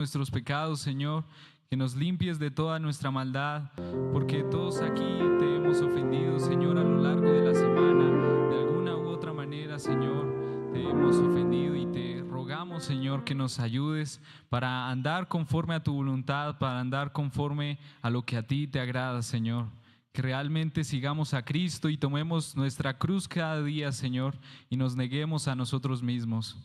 nuestros pecados, Señor, que nos limpies de toda nuestra maldad, porque todos aquí te hemos ofendido, Señor, a lo largo de la semana, de alguna u otra manera, Señor, te hemos ofendido y te rogamos, Señor, que nos ayudes para andar conforme a tu voluntad, para andar conforme a lo que a ti te agrada, Señor. Que realmente sigamos a Cristo y tomemos nuestra cruz cada día, Señor, y nos neguemos a nosotros mismos.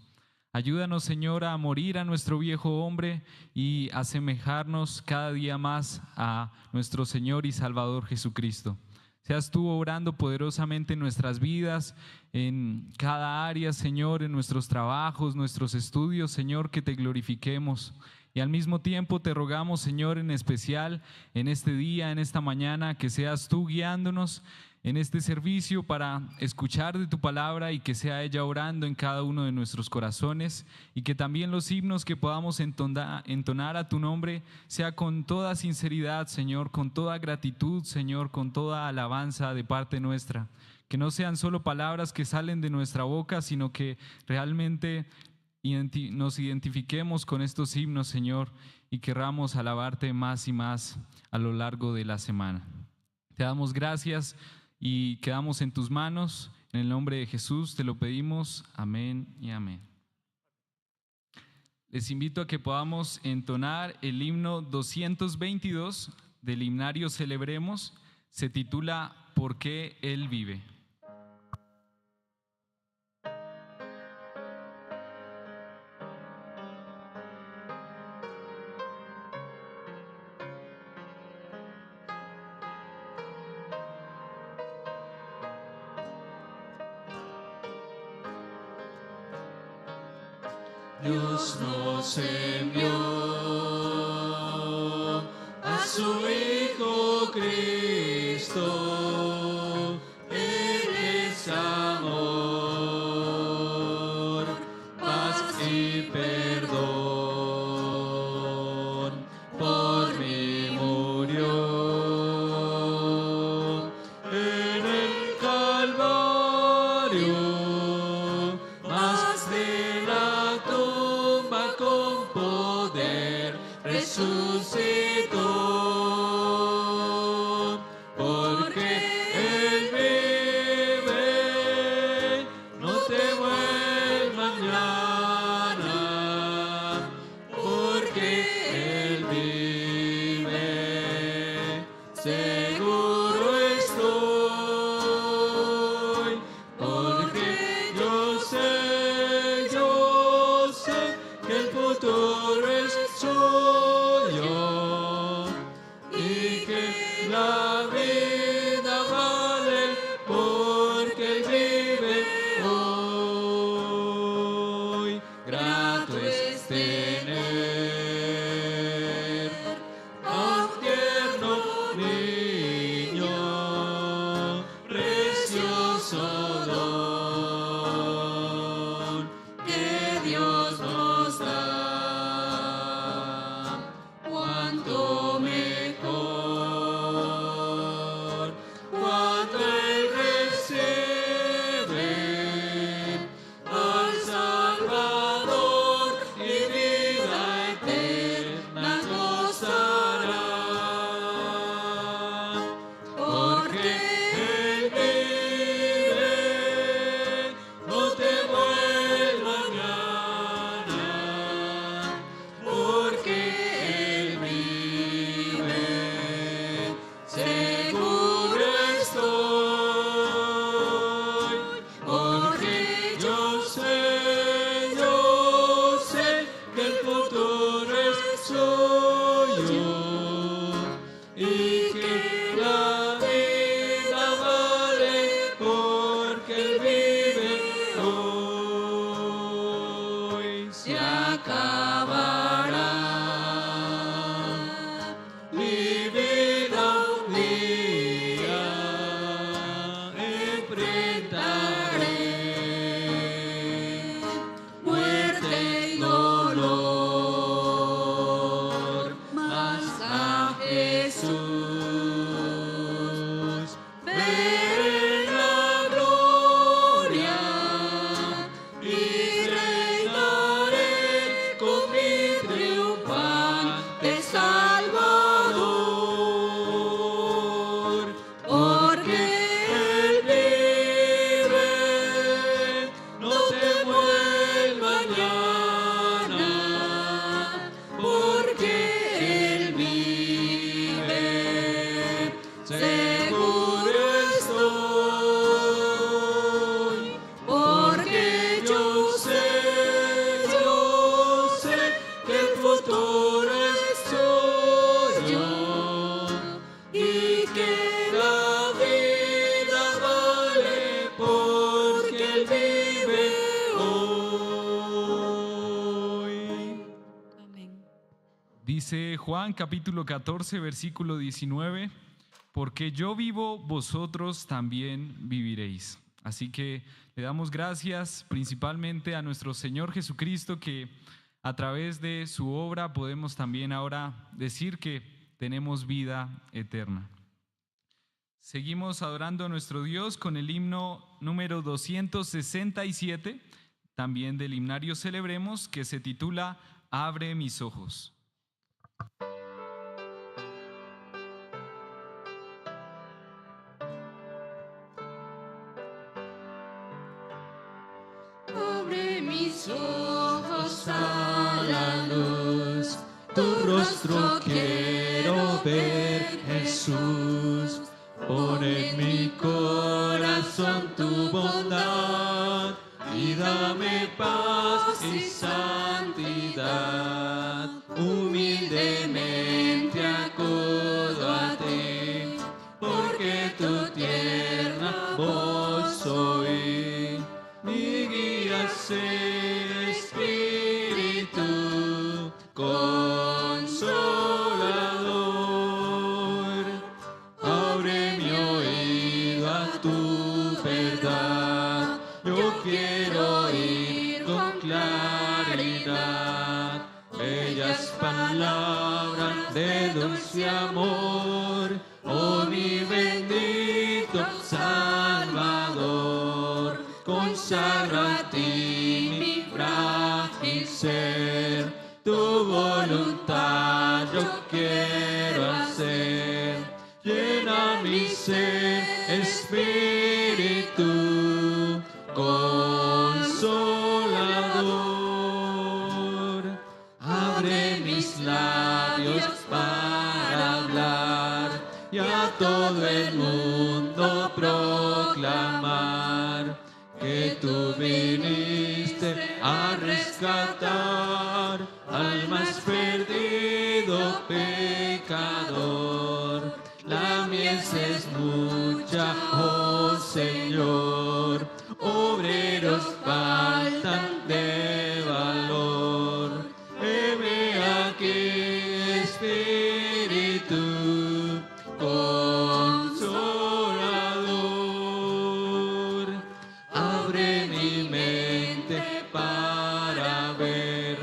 Ayúdanos, Señor, a morir a nuestro viejo hombre y asemejarnos cada día más a nuestro Señor y Salvador Jesucristo. Seas tú obrando poderosamente en nuestras vidas, en cada área, Señor, en nuestros trabajos, nuestros estudios, Señor, que te glorifiquemos. Y al mismo tiempo te rogamos, Señor, en especial en este día, en esta mañana, que seas tú guiándonos en este servicio para escuchar de tu palabra y que sea ella orando en cada uno de nuestros corazones, y que también los himnos que podamos entonar a tu nombre sea con toda sinceridad, Señor, con toda gratitud, Señor, con toda alabanza de parte nuestra. Que no sean solo palabras que salen de nuestra boca, sino que realmente nos identifiquemos con estos himnos, Señor, y querramos alabarte más y más a lo largo de la semana. Te damos gracias y quedamos en tus manos. En el nombre de Jesús te lo pedimos. Amén y amén. Les invito a que podamos entonar el himno 222 del himnario Celebremos. Se titula ¿Por qué Él vive? Dios nos envió a su Hijo Cristo. Él es amor, paz y perdón. Por mí murió en el Calvario. Resucitó, porque Él vive, no temo el mañana, porque Él vive, seguro estoy, porque yo sé que el futuro es suyo. La vida vale porque Él vive hoy. Grato es tener a un tierno niño, precioso don que Dios nos da. Dice Juan capítulo 14, versículo 19, porque yo vivo, vosotros también viviréis. Así que le damos gracias principalmente a nuestro Señor Jesucristo, que a través de su obra podemos también ahora decir que tenemos vida eterna. Seguimos adorando a nuestro Dios con el himno número 267, también del himnario Celebremos, que se titula Abre mis ojos. Abre mis ojos a la luz, tu rostro quiero ver, Jesús. Pon en mi corazón tu bondad y dame paz y santidad. Humildemente acudo a ti, porque tu tierna voz soy. Mi guía sé, Espíritu Consolador. Abre mi oído a tu verdad. Yo quiero oír con claridad bellas palabras de dulce amor. Oh, mi bendito Salvador, consagro a ti mi frágil ser. Tu voluntad yo quiero hacer. Llena mi ser, Espíritu Consolador. Abre mis labios para hablar y a todo el mundo proclamar que tú viniste a rescatar al más perdido pecador. La mies es mucha, oh Señor, obreros faltan de valor. Heme aquí, Espíritu Consolador. Abre mi mente para ver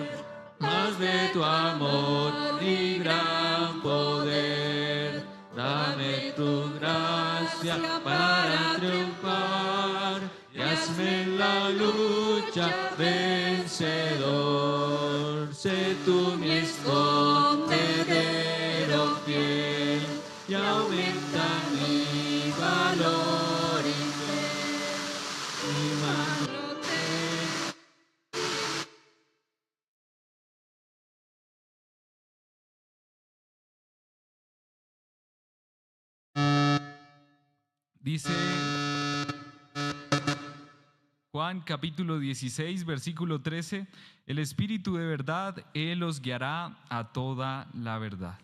más de tu amor y gran poder. Dame tu gracia para triunfar y hazme en la lucha vencedor. Sé tú mi escondedero fiel y aumenta mi valor y fe. Mi mano te Dice Juan capítulo 16, versículo 13, el Espíritu de verdad, Él os guiará a toda la verdad.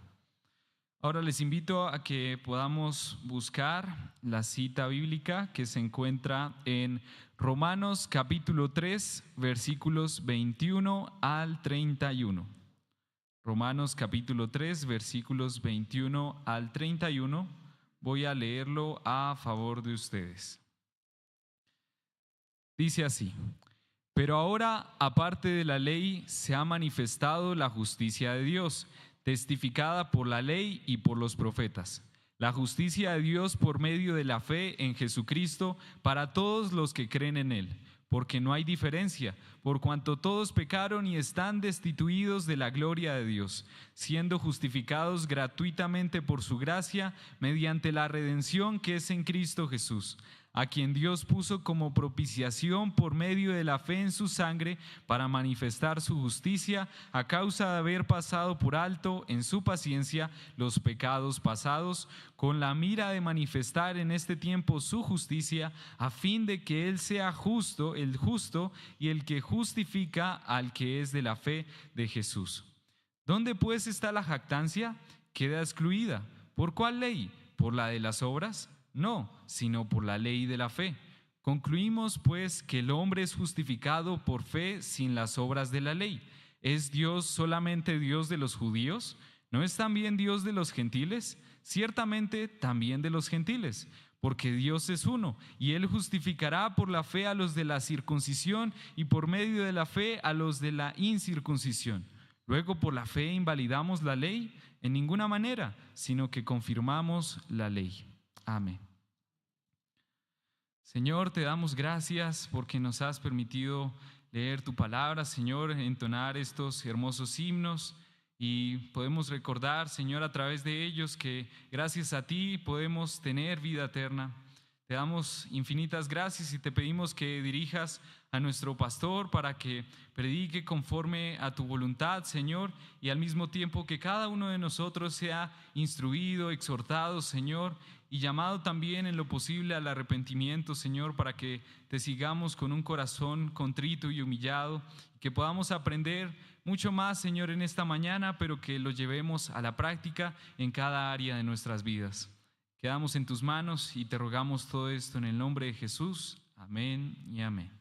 Ahora les invito a que podamos buscar la cita bíblica que se encuentra en Romanos capítulo 3, versículos 21 al 31. Romanos capítulo 3, versículos 21 al 31. Voy a leerlo a favor de ustedes. Dice así: pero ahora, aparte de la ley, se ha manifestado la justicia de Dios, testificada por la ley y por los profetas. La justicia de Dios por medio de la fe en Jesucristo para todos los que creen en Él, porque no hay diferencia, por cuanto todos pecaron y están destituidos de la gloria de Dios, siendo justificados gratuitamente por su gracia mediante la redención que es en Cristo Jesús, a quien Dios puso como propiciación por medio de la fe en su sangre para manifestar su justicia a causa de haber pasado por alto en su paciencia los pecados pasados, con la mira de manifestar en este tiempo su justicia, a fin de que Él sea justo, el justo y el que justifica al que es de la fe de Jesús. ¿Dónde pues está la jactancia? Queda excluida. ¿Por cuál ley? ¿Por la de las obras? No, sino por la ley de la fe. Concluimos pues que el hombre es justificado por fe sin las obras de la ley. ¿Es Dios solamente Dios de los judíos? ¿No es también Dios de los gentiles? Ciertamente también de los gentiles, porque Dios es uno, y Él justificará por la fe a los de la circuncisión y por medio de la fe a los de la incircuncisión. Luego, ¿por la fe invalidamos la ley? En ninguna manera, sino que confirmamos la ley. Amén. Señor, te damos gracias porque nos has permitido leer tu palabra, Señor, entonar estos hermosos himnos y podemos recordar, Señor, a través de ellos que gracias a ti podemos tener vida eterna. Te damos infinitas gracias y te pedimos que dirijas a nuestro pastor para que predique conforme a tu voluntad, Señor, y al mismo tiempo que cada uno de nosotros sea instruido, exhortado, Señor, y llamado también en lo posible al arrepentimiento, Señor, para que te sigamos con un corazón contrito y humillado, que podamos aprender mucho más, Señor, en esta mañana, pero que lo llevemos a la práctica en cada área de nuestras vidas. Quedamos en tus manos y te rogamos todo esto en el nombre de Jesús. Amén y amén.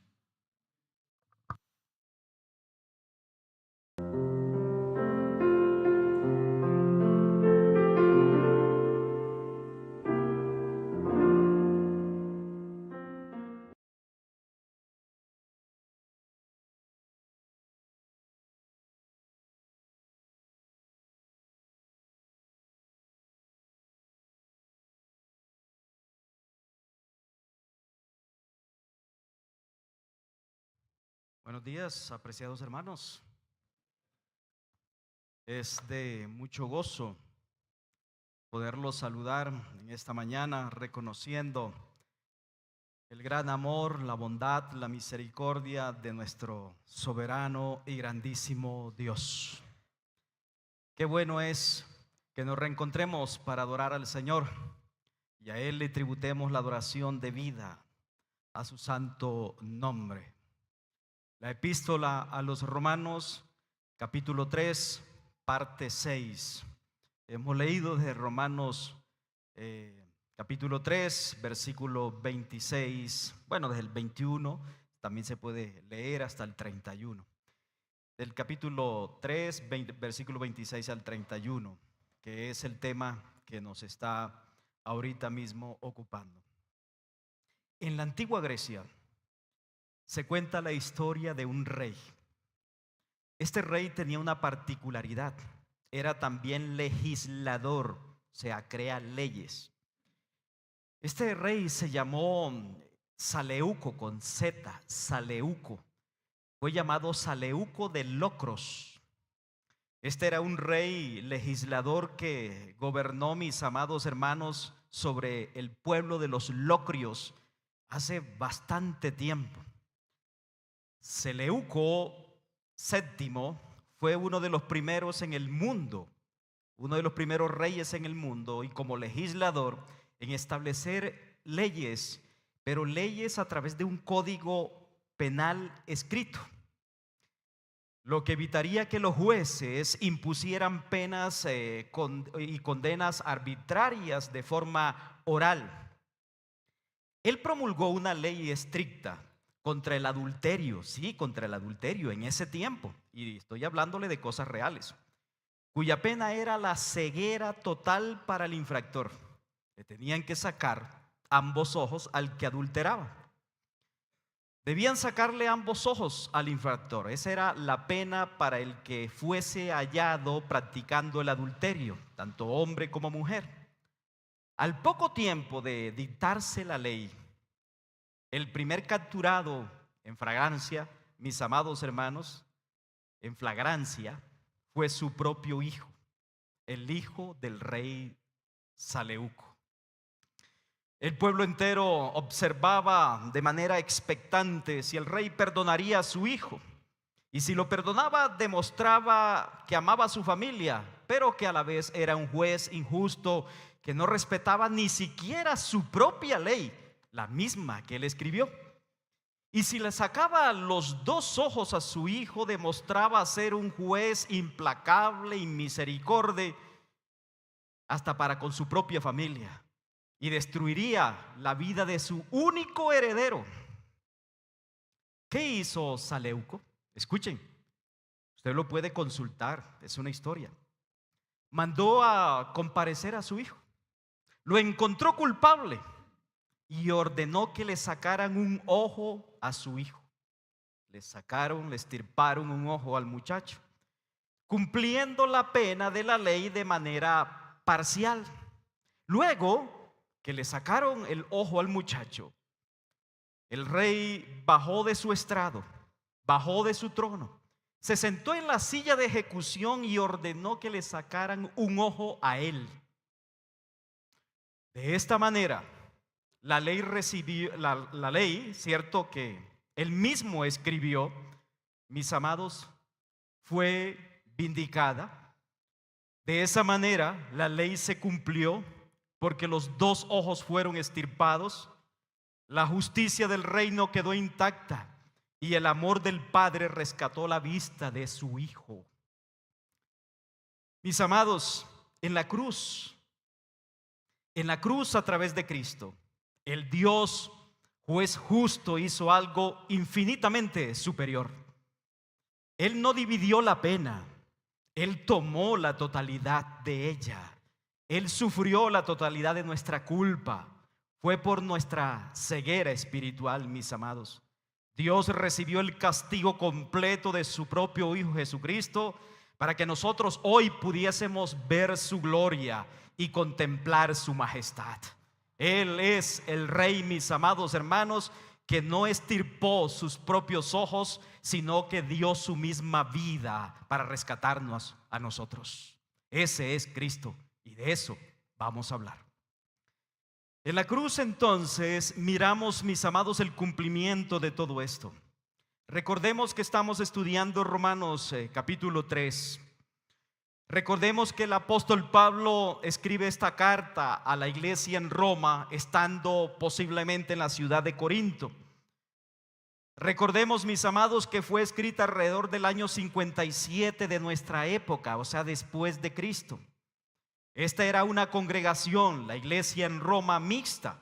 Buenos días, apreciados hermanos. Es de mucho gozo poderlos saludar en esta mañana, reconociendo el gran amor, la bondad, la misericordia de nuestro soberano y grandísimo Dios. Qué bueno es que nos reencontremos para adorar al Señor y a Él le tributemos la adoración debida a su santo nombre. La epístola a los Romanos, capítulo 3, parte 6. Hemos leído desde Romanos capítulo 3, versículo 26, bueno, desde el 21, también se puede leer hasta el 31. Del capítulo 3, versículo 26 al 31, que es el tema que nos está ahorita mismo ocupando. En la antigua Grecia se cuenta la historia de un rey. Este rey tenía una particularidad, era también legislador, o sea, crea leyes. Este rey se llamó Seleuco con Z, Seleuco. Fue llamado Seleuco de Locros. Este era un rey legislador que gobernó, mis amados hermanos, sobre el pueblo de los locrios hace bastante tiempo. Seleuco VII fue uno de los primeros en el mundo, uno de los primeros reyes en el mundo, y como legislador en establecer leyes, pero leyes a través de un código penal escrito, lo que evitaría que los jueces impusieran penas y condenas arbitrarias de forma oral. Él promulgó una ley estricta contra el adulterio, sí, contra el adulterio en ese tiempo, y estoy hablándole de cosas reales, cuya pena era la ceguera total para el infractor. Le tenían que sacar ambos ojos al que adulteraba. Debían sacarle ambos ojos al infractor. Esa era la pena para el que fuese hallado practicando el adulterio, tanto hombre como mujer. Al poco tiempo de dictarse la ley, el primer capturado en flagrancia, mis amados hermanos, en flagrancia, fue su propio hijo, el hijo del rey Seleuco. El pueblo entero observaba de manera expectante si el rey perdonaría a su hijo, y si lo perdonaba demostraba que amaba a su familia, pero que a la vez era un juez injusto que no respetaba ni siquiera su propia ley, la misma que él escribió. Y si le sacaba los dos ojos a su hijo, demostraba ser un juez implacable y misericordia hasta para con su propia familia, y destruiría la vida de su único heredero. ¿Qué hizo Seleuco? Escuchen, Usted lo puede consultar, es una historia. Mandó a comparecer a su hijo. Lo encontró culpable y ordenó que le sacaran un ojo a su hijo. Le estirparon un ojo al muchacho, cumpliendo la pena de la ley de manera parcial. Luego que le sacaron el ojo al muchacho, el rey bajó de su estrado, bajó de su trono, se sentó en la silla de ejecución y ordenó que le sacaran un ojo a él. De esta manera, la ley, cierto, que él mismo escribió, mis amados, fue vindicada. De esa manera, la ley se cumplió porque los dos ojos fueron extirpados. La justicia del reino quedó intacta y el amor del Padre rescató la vista de su Hijo. Mis amados, en la cruz a través de Cristo, el Dios juez justo hizo algo infinitamente superior. Él no dividió la pena, Él tomó la totalidad de ella. Él sufrió la totalidad de nuestra culpa. Fue por nuestra ceguera espiritual, mis amados. Dios recibió el castigo completo de su propio Hijo Jesucristo para que nosotros hoy pudiésemos ver su gloria y contemplar su majestad. Él es el Rey, mis amados hermanos, que no extirpó sus propios ojos, sino que dio su misma vida para rescatarnos a nosotros. Ese es Cristo y de eso vamos a hablar. En la cruz entonces miramos, mis amados, el cumplimiento de todo esto. Recordemos que estamos estudiando Romanos capítulo 3. Recordemos que el apóstol Pablo escribe esta carta a la iglesia en Roma, estando posiblemente en la ciudad de Corinto. Recordemos, mis amados, que fue escrita alrededor del año 57 de nuestra época, o sea, después de Cristo. Esta era una congregación, la iglesia en Roma, mixta.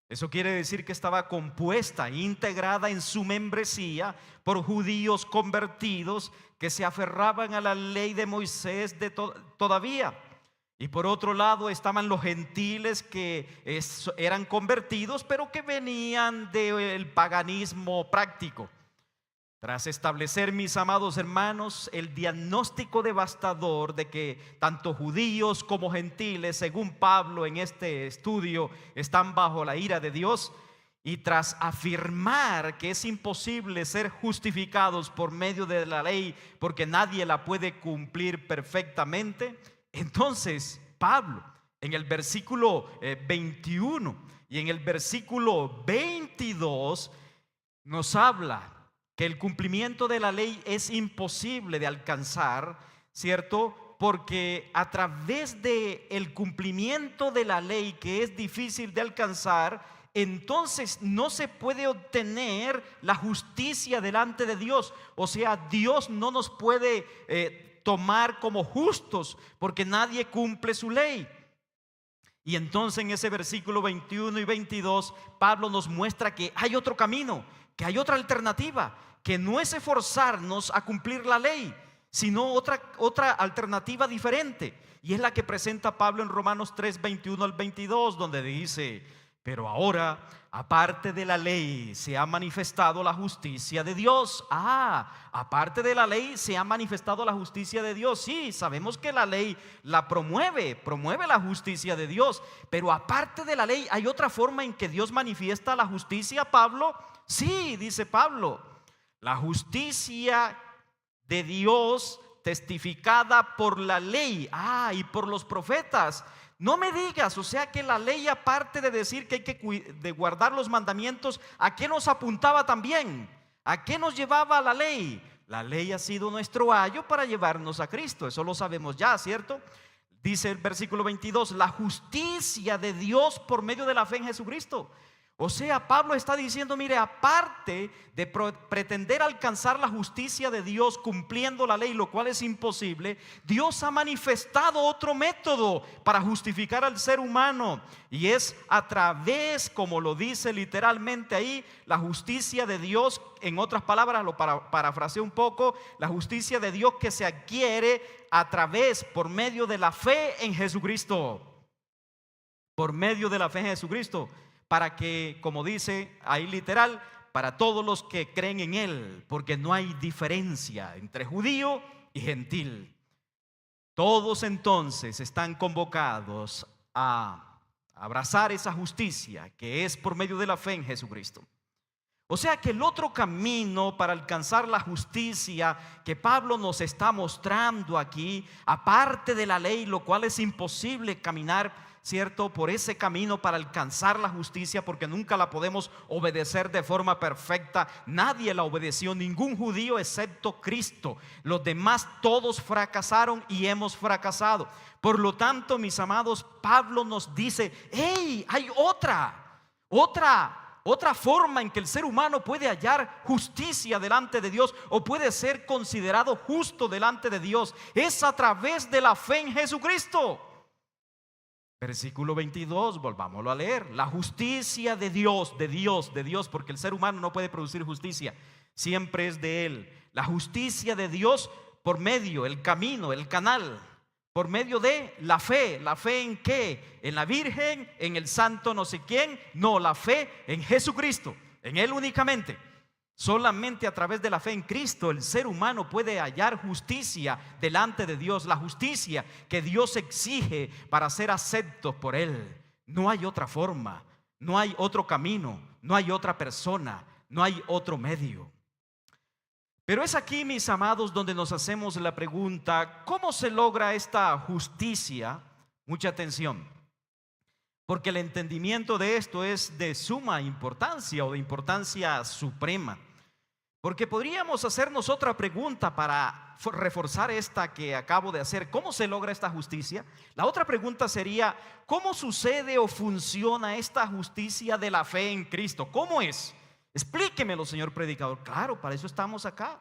Eso quiere decir que estaba compuesta, integrada en su membresía por judíos convertidos que se aferraban a la ley de Moisés todavía. Y por otro lado estaban los gentiles que eran convertidos, pero que venían del paganismo práctico. Tras establecer, mis amados hermanos, el diagnóstico devastador de que tanto judíos como gentiles, según Pablo en este estudio, están bajo la ira de Dios, y tras afirmar que es imposible ser justificados por medio de la ley porque nadie la puede cumplir perfectamente, entonces Pablo en el versículo 21 y en el versículo 22 nos habla que el cumplimiento de la ley es imposible de alcanzar, ¿cierto? Porque a través del cumplimiento de la ley, que es difícil de alcanzar, entonces no se puede obtener la justicia delante de Dios. O sea, Dios no nos puede tomar como justos porque nadie cumple su ley. Y entonces en ese versículo 21 y 22 Pablo nos muestra que hay otro camino, que hay otra alternativa, que no es esforzarnos a cumplir la ley, sino otra alternativa diferente. Y es la que presenta Pablo en Romanos 3, 21 al 22, donde dice: pero ahora, aparte de la ley, se ha manifestado la justicia de Dios. Aparte de la ley se ha manifestado la justicia de Dios. Sí, sabemos que la ley la promueve la justicia de Dios. Pero aparte de la ley, ¿hay otra forma en que Dios manifiesta la justicia, Pablo? Sí, dice Pablo. La justicia de Dios testificada por la ley, y por los profetas. No me digas, o sea que la ley, aparte de decir que hay que guardar los mandamientos, ¿a qué nos apuntaba también? ¿A qué nos llevaba la ley? La ley ha sido nuestro ayo para llevarnos a Cristo, eso lo sabemos ya, ¿cierto? Dice el versículo 22, la justicia de Dios por medio de la fe en Jesucristo. O sea, Pablo está diciendo, mire, aparte de pretender alcanzar la justicia de Dios cumpliendo la ley, lo cual es imposible, Dios ha manifestado otro método para justificar al ser humano, y es a través, como lo dice literalmente ahí, la justicia de Dios. En otras palabras, lo parafraseo un poco, la justicia de Dios que se adquiere a través, por medio de la fe en Jesucristo. Por medio de la fe en Jesucristo. Para que, como dice ahí literal, para todos los que creen en Él, porque no hay diferencia entre judío y gentil. Todos entonces están convocados a abrazar esa justicia que es por medio de la fe en Jesucristo. O sea que el otro camino para alcanzar la justicia que Pablo nos está mostrando aquí, aparte de la ley, lo cual es imposible caminar, ¿cierto?, por ese camino para alcanzar la justicia, porque nunca la podemos obedecer de forma perfecta. Nadie la obedeció, ningún judío excepto Cristo. Los demás todos fracasaron y hemos fracasado. Por lo tanto, mis amados, Pablo nos dice, hey, hay otra forma en que el ser humano puede hallar justicia delante de Dios, o puede ser considerado justo delante de Dios. Es a través de la fe en Jesucristo. Versículo 22, volvámoslo a leer. La justicia de Dios, porque el ser humano no puede producir justicia, siempre es de Él. La justicia de Dios por medio, el camino, el canal, por medio de la fe. ¿La fe en qué? ¿En la Virgen? ¿En el santo no sé quién? No, la fe en Jesucristo, en Él únicamente. Solamente a través de la fe en Cristo el ser humano puede hallar justicia delante de Dios, la justicia que Dios exige para ser aceptos por Él. No hay otra forma, no hay otro camino, no hay otra persona, no hay otro medio. Pero es aquí, mis amados, donde nos hacemos la pregunta, ¿cómo se logra esta justicia? Mucha atención, porque el entendimiento de esto es de suma importancia, o de importancia suprema. Porque podríamos hacernos otra pregunta para reforzar esta que acabo de hacer. ¿Cómo se logra esta justicia? La otra pregunta sería, ¿cómo sucede o funciona esta justicia de la fe en Cristo? ¿Cómo es? Explíquemelo, señor predicador. Claro, para eso estamos acá.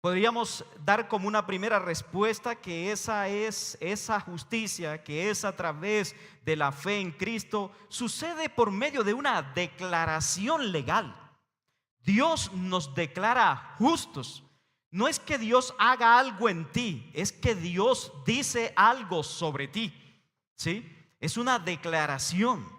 Podríamos dar como una primera respuesta que esa justicia que es a través de la fe en Cristo sucede por medio de una declaración legal. Dios nos declara justos. No es que Dios haga algo en ti, es que Dios dice algo sobre ti, ¿sí? Es una declaración.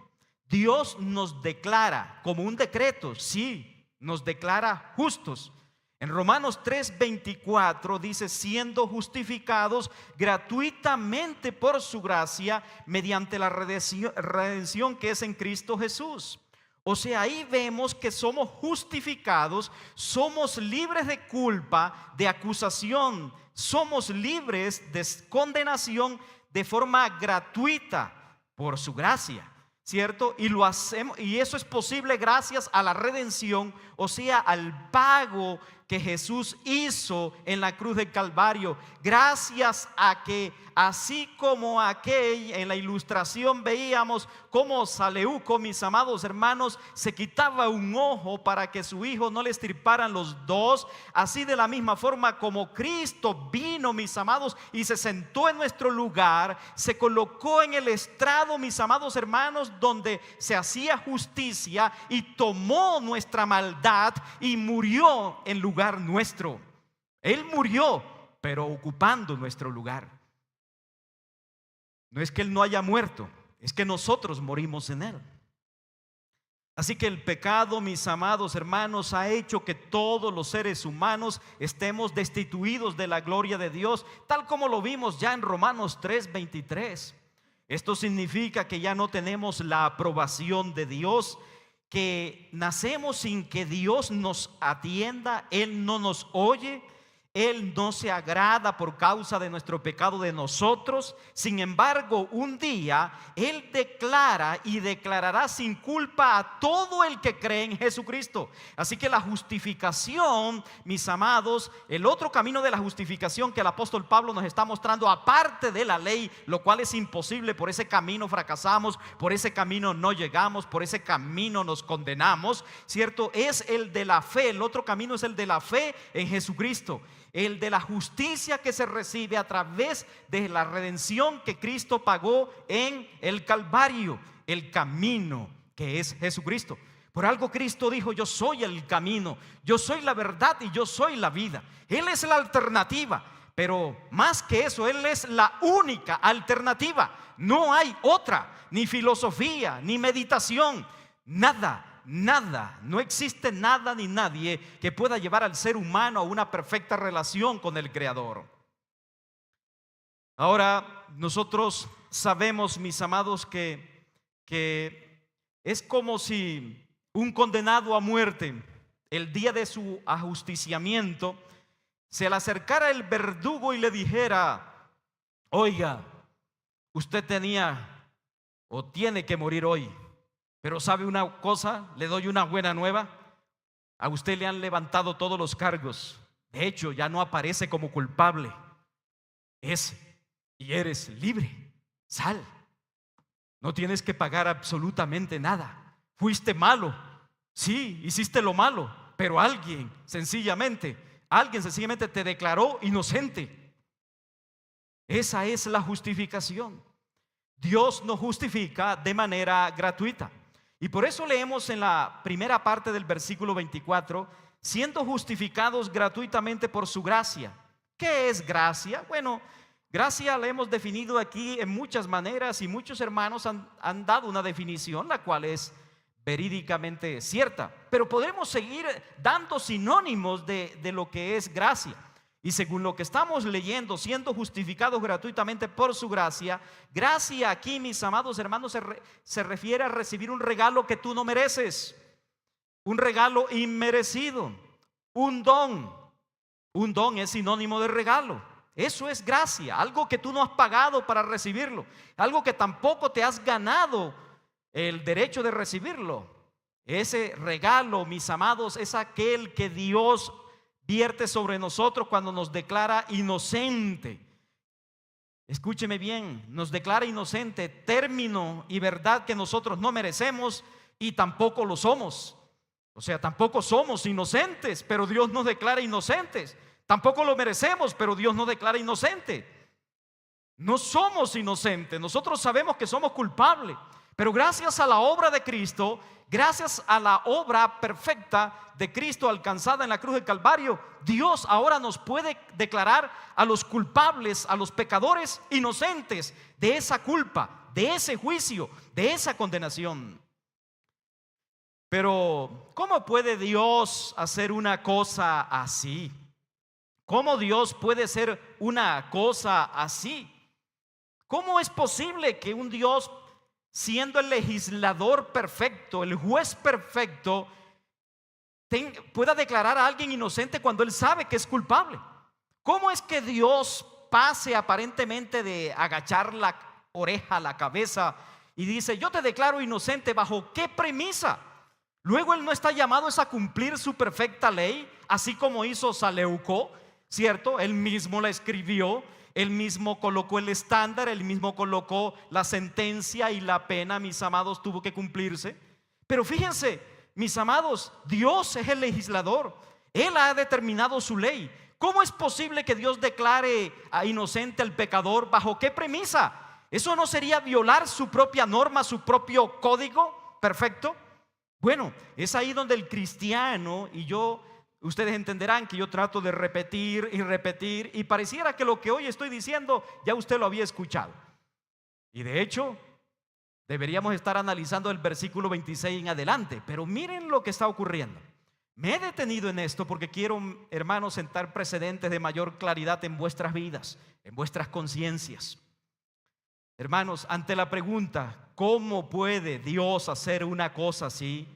Dios nos declara como un decreto, sí, nos declara justos. En Romanos 3:24 dice, siendo justificados gratuitamente por su gracia mediante la redención que es en Cristo Jesús. O sea, ahí vemos que somos justificados, somos libres de culpa, de acusación, somos libres de condenación de forma gratuita por su gracia, ¿cierto? Y lo hacemos, y eso es posible gracias a la redención, o sea, al pago que Jesús hizo en la cruz del Calvario. Gracias a que, así como en la ilustración veíamos cómo Saleuco, mis amados hermanos, se quitaba un ojo para que su hijo no le estirparan los dos, así de la misma forma como Cristo vino, mis amados, y se sentó en nuestro lugar, se colocó en el estrado, mis amados hermanos, donde se hacía justicia, y tomó nuestra maldad y murió en lugar nuestro. Él murió, pero ocupando nuestro lugar. No es que Él no haya muerto, es que nosotros morimos en Él. Así que el pecado, mis amados hermanos, ha hecho que todos los seres humanos estemos destituidos de la gloria de Dios, tal como lo vimos ya en Romanos 3:23. Esto significa que ya no tenemos la aprobación de Dios, que nacemos sin que Dios nos atienda, Él no nos oye. Él no se agrada por causa de nuestro pecado de nosotros. Sin embargo, un día Él declara y declarará sin culpa a todo el que cree en Jesucristo. Así que la justificación, mis amados, el otro camino de la justificación que el apóstol Pablo nos está mostrando, aparte de la ley, lo cual es imposible, por ese camino fracasamos, por ese camino no llegamos, por ese camino nos condenamos, ¿cierto? Es el de la fe. El otro camino es el de la fe en Jesucristo, el de la justicia que se recibe a través de la redención que Cristo pagó en el Calvario, el camino que es Jesucristo. Por algo Cristo dijo: yo soy el camino, yo soy la verdad y yo soy la vida. Él es la alternativa, pero más que eso, Él es la única alternativa. No hay otra, ni filosofía, ni meditación, nada. Nada, no existe nada ni nadie que pueda llevar al ser humano a una perfecta relación con el Creador. Ahora, nosotros sabemos, mis amados, que es como si un condenado a muerte, el día de su ajusticiamiento, se le acercara el verdugo y le dijera: oiga, usted tenía o tiene que morir hoy. Pero ¿sabe una cosa? Le doy una buena nueva. A usted le han levantado todos los cargos. De hecho, ya no aparece como culpable. Y eres libre. Sal. No tienes que pagar absolutamente nada. Fuiste malo. Sí, hiciste lo malo. Pero alguien sencillamente te declaró inocente. Esa es la justificación. Dios nos justifica de manera gratuita. Y por eso leemos en la primera parte del versículo 24: siendo justificados gratuitamente por su gracia. ¿Qué es gracia? Bueno, gracia la hemos definido aquí en muchas maneras, y muchos hermanos han dado una definición, la cual es verídicamente cierta. Pero podemos seguir dando sinónimos de lo que es gracia. Y según lo que estamos leyendo, siendo justificados gratuitamente por su gracia, gracia aquí, mis amados hermanos, se refiere a recibir un regalo que tú no mereces, un regalo inmerecido, un don. Un don es sinónimo de regalo. Eso es gracia, algo que tú no has pagado para recibirlo, algo que tampoco te has ganado el derecho de recibirlo. Ese regalo, mis amados, es aquel que Dios vierte sobre nosotros cuando nos declara inocente. Escúcheme bien, nos declara inocente, término y verdad que nosotros no merecemos y tampoco lo somos. O sea, tampoco somos inocentes, pero Dios nos declara inocentes. Tampoco lo merecemos, pero Dios nos declara inocente. No somos inocentes, nosotros sabemos que somos culpables, pero gracias a la obra de Cristo, gracias a la obra perfecta de Cristo alcanzada en la cruz del Calvario, Dios ahora nos puede declarar a los culpables, a los pecadores inocentes de esa culpa, de ese juicio, de esa condenación. Pero ¿cómo puede Dios hacer una cosa así? ¿Cómo Dios puede hacer una cosa así? ¿Cómo es posible que un Dios, siendo el legislador perfecto, el juez perfecto, pueda declarar a alguien inocente cuando Él sabe que es culpable? ¿Cómo es que Dios pase aparentemente de agachar la oreja, la cabeza, y dice: yo te declaro inocente? ¿Bajo qué premisa? Luego Él no está llamado a cumplir su perfecta ley, así como hizo Saleuco, ¿cierto? Él mismo la escribió, Él mismo colocó el estándar, Él mismo colocó la sentencia, y la pena, mis amados, tuvo que cumplirse. Pero fíjense, mis amados, Dios es el legislador. Él ha determinado su ley. ¿Cómo es posible que Dios declare a inocente al pecador? ¿Bajo qué premisa? ¿Eso no sería violar su propia norma, su propio código perfecto? Bueno, es ahí donde el cristiano, y ustedes entenderán que yo trato de repetir y repetir, y pareciera que lo que hoy estoy diciendo ya usted lo había escuchado. Y de hecho, deberíamos estar analizando el versículo 26 en adelante. Pero miren lo que está ocurriendo. Me he detenido en esto porque quiero, hermanos, sentar precedentes de mayor claridad en vuestras vidas, en vuestras conciencias. Hermanos, ante la pregunta: ¿cómo puede Dios hacer una cosa así?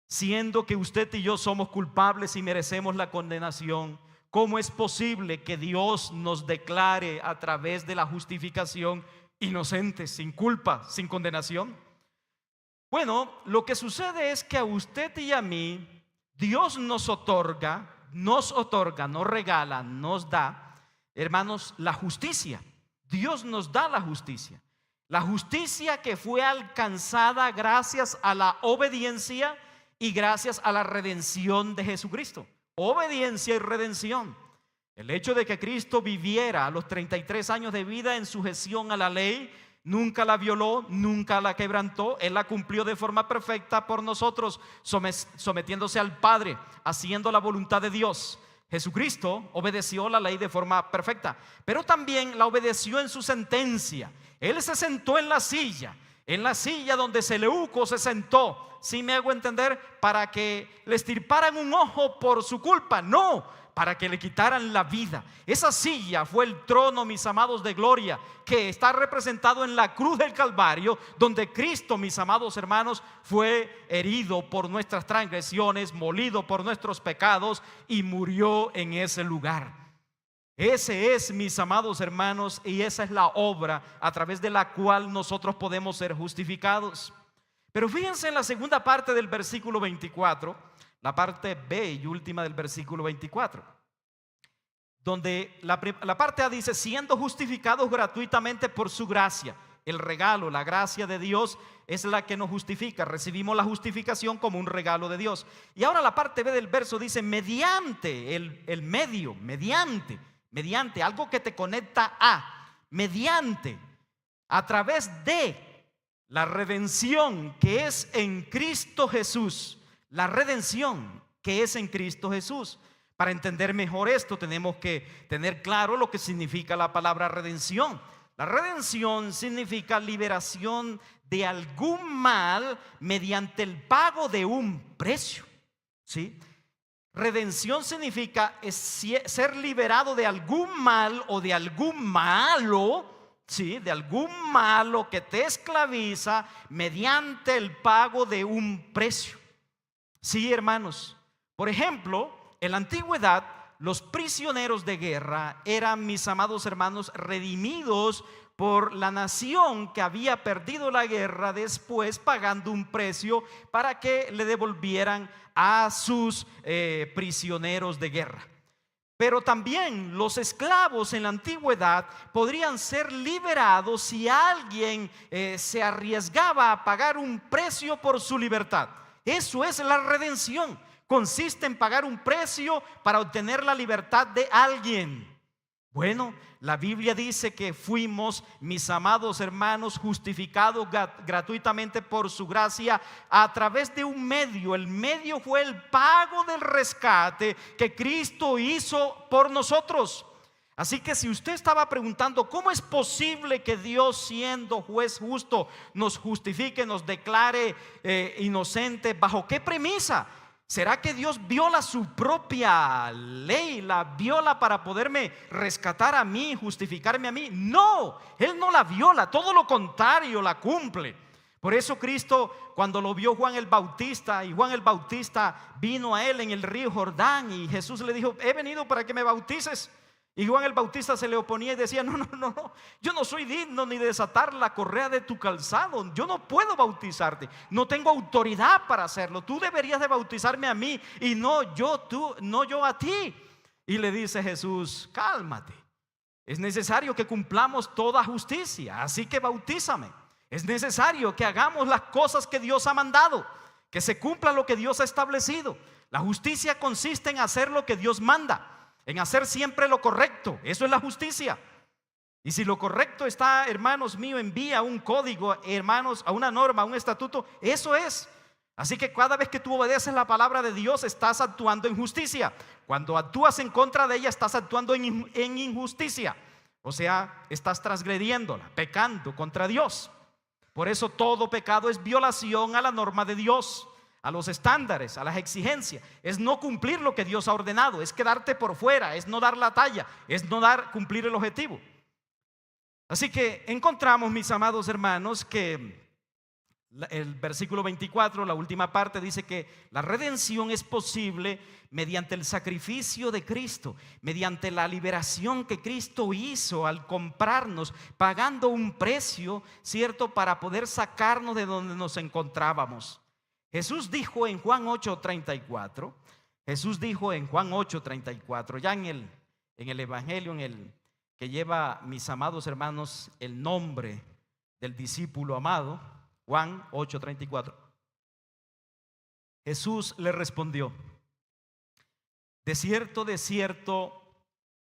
Siendo que usted y yo somos culpables y merecemos la condenación, ¿Cómo es posible que Dios nos declare a través de la justificación inocentes, sin culpa, sin condenación? Bueno, lo que sucede es que a usted y a mí Dios nos otorga, nos regala, nos da, hermanos, la justicia. Dios nos da la justicia. La justicia que fue alcanzada gracias a la obediencia y gracias a la redención de Jesucristo. Obediencia y redención. El hecho de que Cristo viviera a los 33 años de vida en sujeción a la ley, nunca la violó, nunca la quebrantó. Él la cumplió de forma perfecta por nosotros, sometiéndose al Padre, haciendo la voluntad de Dios. Jesucristo obedeció la ley de forma perfecta, pero también la obedeció en su sentencia. Él se sentó en la silla donde Seleuco se sentó. ¿Sí me hago entender? Para que le estirparan un ojo por su culpa. No, para que le quitaran la vida. Esa silla fue el trono, mis amados, de gloria, que está representado en la cruz del Calvario, donde Cristo, mis amados hermanos, fue herido por nuestras transgresiones, molido por nuestros pecados y murió en ese lugar. Ese es, mis amados hermanos, y esa es la obra a través de la cual nosotros podemos ser justificados. Pero fíjense en la segunda parte del versículo 24, la parte B y última del versículo 24, donde la parte A dice: siendo justificados gratuitamente por su gracia. El regalo, la gracia de Dios es la que nos justifica. Recibimos la justificación como un regalo de Dios. Y ahora la parte B del verso dice: mediante el medio, mediante algo que te conecta a través de la redención que es en Cristo Jesús. La redención que es en Cristo Jesús. Para entender mejor esto, tenemos que tener claro lo que significa la palabra redención. La redención significa liberación de algún mal mediante el pago de un precio. ¿Sí? Redención significa ser liberado de algún mal o de algún malo. Sí, de algún malo que te esclaviza mediante el pago de un precio. Sí, hermanos. Por ejemplo, en la antigüedad, los prisioneros de guerra eran, mis amados hermanos, redimidos por la nación que había perdido la guerra, después pagando un precio para que le devolvieran a sus prisioneros de guerra. Pero también los esclavos en la antigüedad podrían ser liberados si alguien se arriesgaba a pagar un precio por su libertad. Eso es la redención. Consiste en pagar un precio para obtener la libertad de alguien. Bueno, la Biblia dice que fuimos, mis amados hermanos, justificados gratuitamente por su gracia a través de un medio. El medio fue el pago del rescate que Cristo hizo por nosotros. Así que si usted estaba preguntando cómo es posible que Dios, siendo juez justo, nos justifique, nos declare inocentes, ¿bajo qué premisa? ¿Será que Dios viola su propia ley? ¿La viola para poderme rescatar a mí, justificarme a mí? No, Él no la viola, todo lo contrario, la cumple. Por eso Cristo, cuando lo vio Juan el Bautista, y Juan el Bautista vino a él en el río Jordán, y Jesús le dijo: he venido para que me bautices. Y Juan el Bautista se le oponía y decía: no, yo no soy digno ni de desatar la correa de tu calzado. Yo no puedo bautizarte, no tengo autoridad para hacerlo. Tú deberías de bautizarme a mí y no yo a ti. Y le dice Jesús: cálmate, es necesario que cumplamos toda justicia, así que bautízame. Es necesario que hagamos las cosas que Dios ha mandado, que se cumpla lo que Dios ha establecido. La justicia consiste en hacer lo que Dios manda, en hacer siempre lo correcto. Eso es la justicia. Y si lo correcto está, hermanos míos, envía un código, hermanos, a una norma, a un estatuto, eso es. Así que cada vez que tú obedeces la palabra de Dios, estás actuando en justicia. Cuando actúas en contra de ella, estás actuando en injusticia. O sea, estás transgrediéndola, pecando contra Dios. Por eso todo pecado es violación a la norma de Dios, a los estándares, a las exigencias. Es no cumplir lo que Dios ha ordenado, es quedarte por fuera, es no dar la talla, es no cumplir el objetivo. Así que encontramos, mis amados hermanos, que El versículo 24, la última parte, dice que la redención es posible mediante el sacrificio de Cristo, mediante la liberación que Cristo hizo al comprarnos, pagando un precio, ¿cierto?, para poder sacarnos de donde nos encontrábamos. Jesús dijo en Juan 8:34, ya en el evangelio, en el que lleva, mis amados hermanos, el nombre del discípulo amado, Juan 8:34. Jesús le respondió: de cierto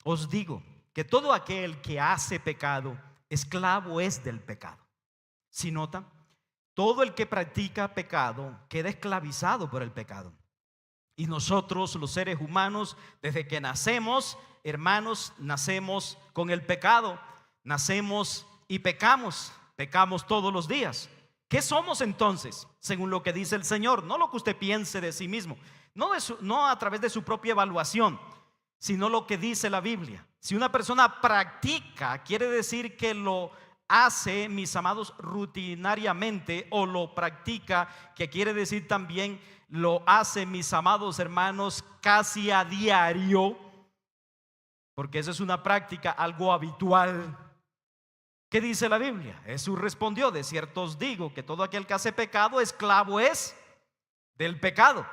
os digo que todo aquel que hace pecado, esclavo es del pecado. Si nota, todo el que practica pecado queda esclavizado por el pecado. Y nosotros, los seres humanos, desde que nacemos, hermanos, nacemos con el pecado. Nacemos y pecamos todos los días. ¿Qué somos entonces? Según lo que dice el Señor, no lo que usted piense de sí mismo, no a través de su propia evaluación, sino lo que dice la Biblia. Si una persona practica, quiere decir que lo hace, mis amados, rutinariamente, o lo practica, que quiere decir también lo hace, mis amados hermanos, casi a diario, porque esa es una práctica, algo habitual. ¿Qué dice la Biblia? Jesús respondió: de cierto os digo que todo aquel que hace pecado, esclavo es del pecado.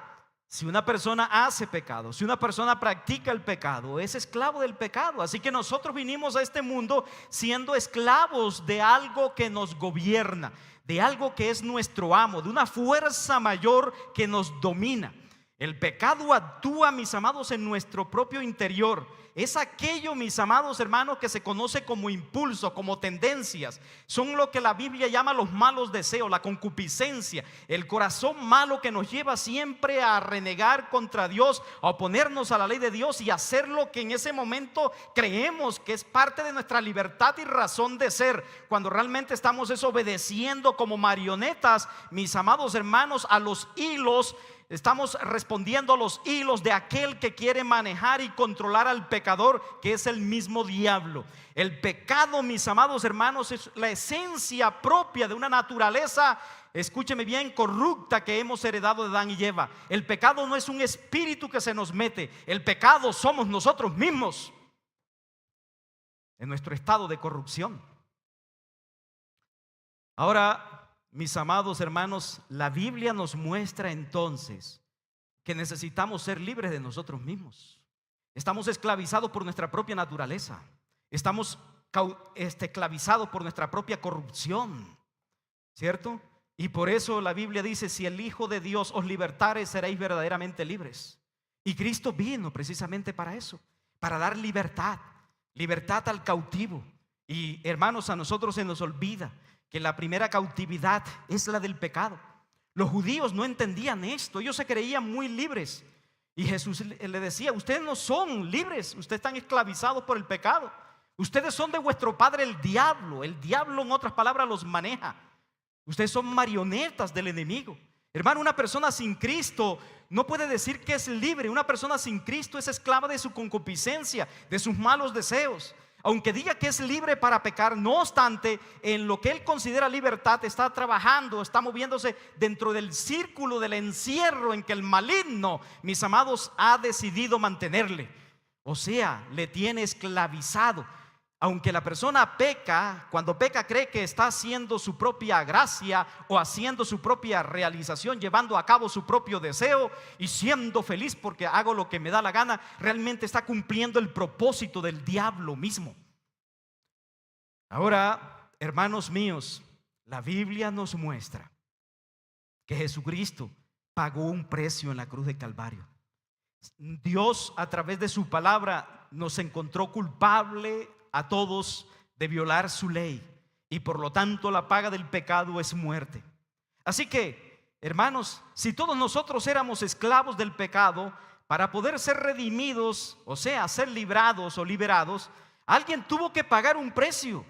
Si una persona hace pecado, si una persona practica el pecado, es esclavo del pecado. Así que nosotros vinimos a este mundo siendo esclavos de algo que nos gobierna, de algo que es nuestro amo, de una fuerza mayor que nos domina. El pecado actúa, mis amados, en nuestro propio interior. Es aquello, mis amados hermanos, que se conoce como impulso, como tendencias. Son lo que la Biblia llama los malos deseos, la concupiscencia, el corazón malo que nos lleva siempre a renegar contra Dios, a oponernos a la ley de Dios y hacer lo que en ese momento creemos que es parte de nuestra libertad y razón de ser, cuando realmente estamos obedeciendo como marionetas, mis amados hermanos, a los hilos. Estamos respondiendo a los hilos de aquel que quiere manejar y controlar al pecador, que es el mismo diablo. El pecado, mis amados hermanos, es la esencia propia de una naturaleza, escúcheme bien, corrupta, que hemos heredado de Adán y Eva. El pecado no es un espíritu que se nos mete. El pecado somos nosotros mismos en nuestro estado de corrupción. Ahora, mis amados hermanos, la Biblia nos muestra entonces que necesitamos ser libres de nosotros mismos. Estamos esclavizados por nuestra propia naturaleza. Estamos esclavizados por nuestra propia corrupción, ¿cierto? Y por eso la Biblia dice: si el Hijo de Dios os libertare, seréis verdaderamente libres. Y Cristo vino precisamente para eso, para dar libertad al cautivo. Y hermanos, a nosotros se nos olvida que la primera cautividad es la del pecado. Los judíos no entendían esto, ellos se creían muy libres. Y Jesús le decía: ustedes no son libres, ustedes están esclavizados por el pecado. Ustedes son de vuestro padre el diablo. El diablo, en otras palabras, los maneja. Ustedes son marionetas del enemigo. Hermano, una persona sin Cristo no puede decir que es libre. Una persona sin Cristo es esclava de su concupiscencia, de sus malos deseos. Aunque diga que es libre para pecar, no obstante, en lo que él considera libertad, está trabajando, está moviéndose dentro del círculo del encierro en que el maligno, mis amados, ha decidido mantenerle. O sea, le tiene esclavizado. Aunque la persona peca, cuando peca cree que está haciendo su propia gracia o haciendo su propia realización, llevando a cabo su propio deseo y siendo feliz porque hago lo que me da la gana, realmente está cumpliendo el propósito del diablo mismo. Ahora, hermanos míos, la Biblia nos muestra que Jesucristo pagó un precio en la cruz de Calvario. Dios, a través de su palabra, nos encontró culpable a todos de violar su ley, y por lo tanto la paga del pecado es muerte. Así que, hermanos, si todos nosotros éramos esclavos del pecado, para poder ser redimidos, o sea, ser librados o liberados, alguien tuvo que pagar un precio.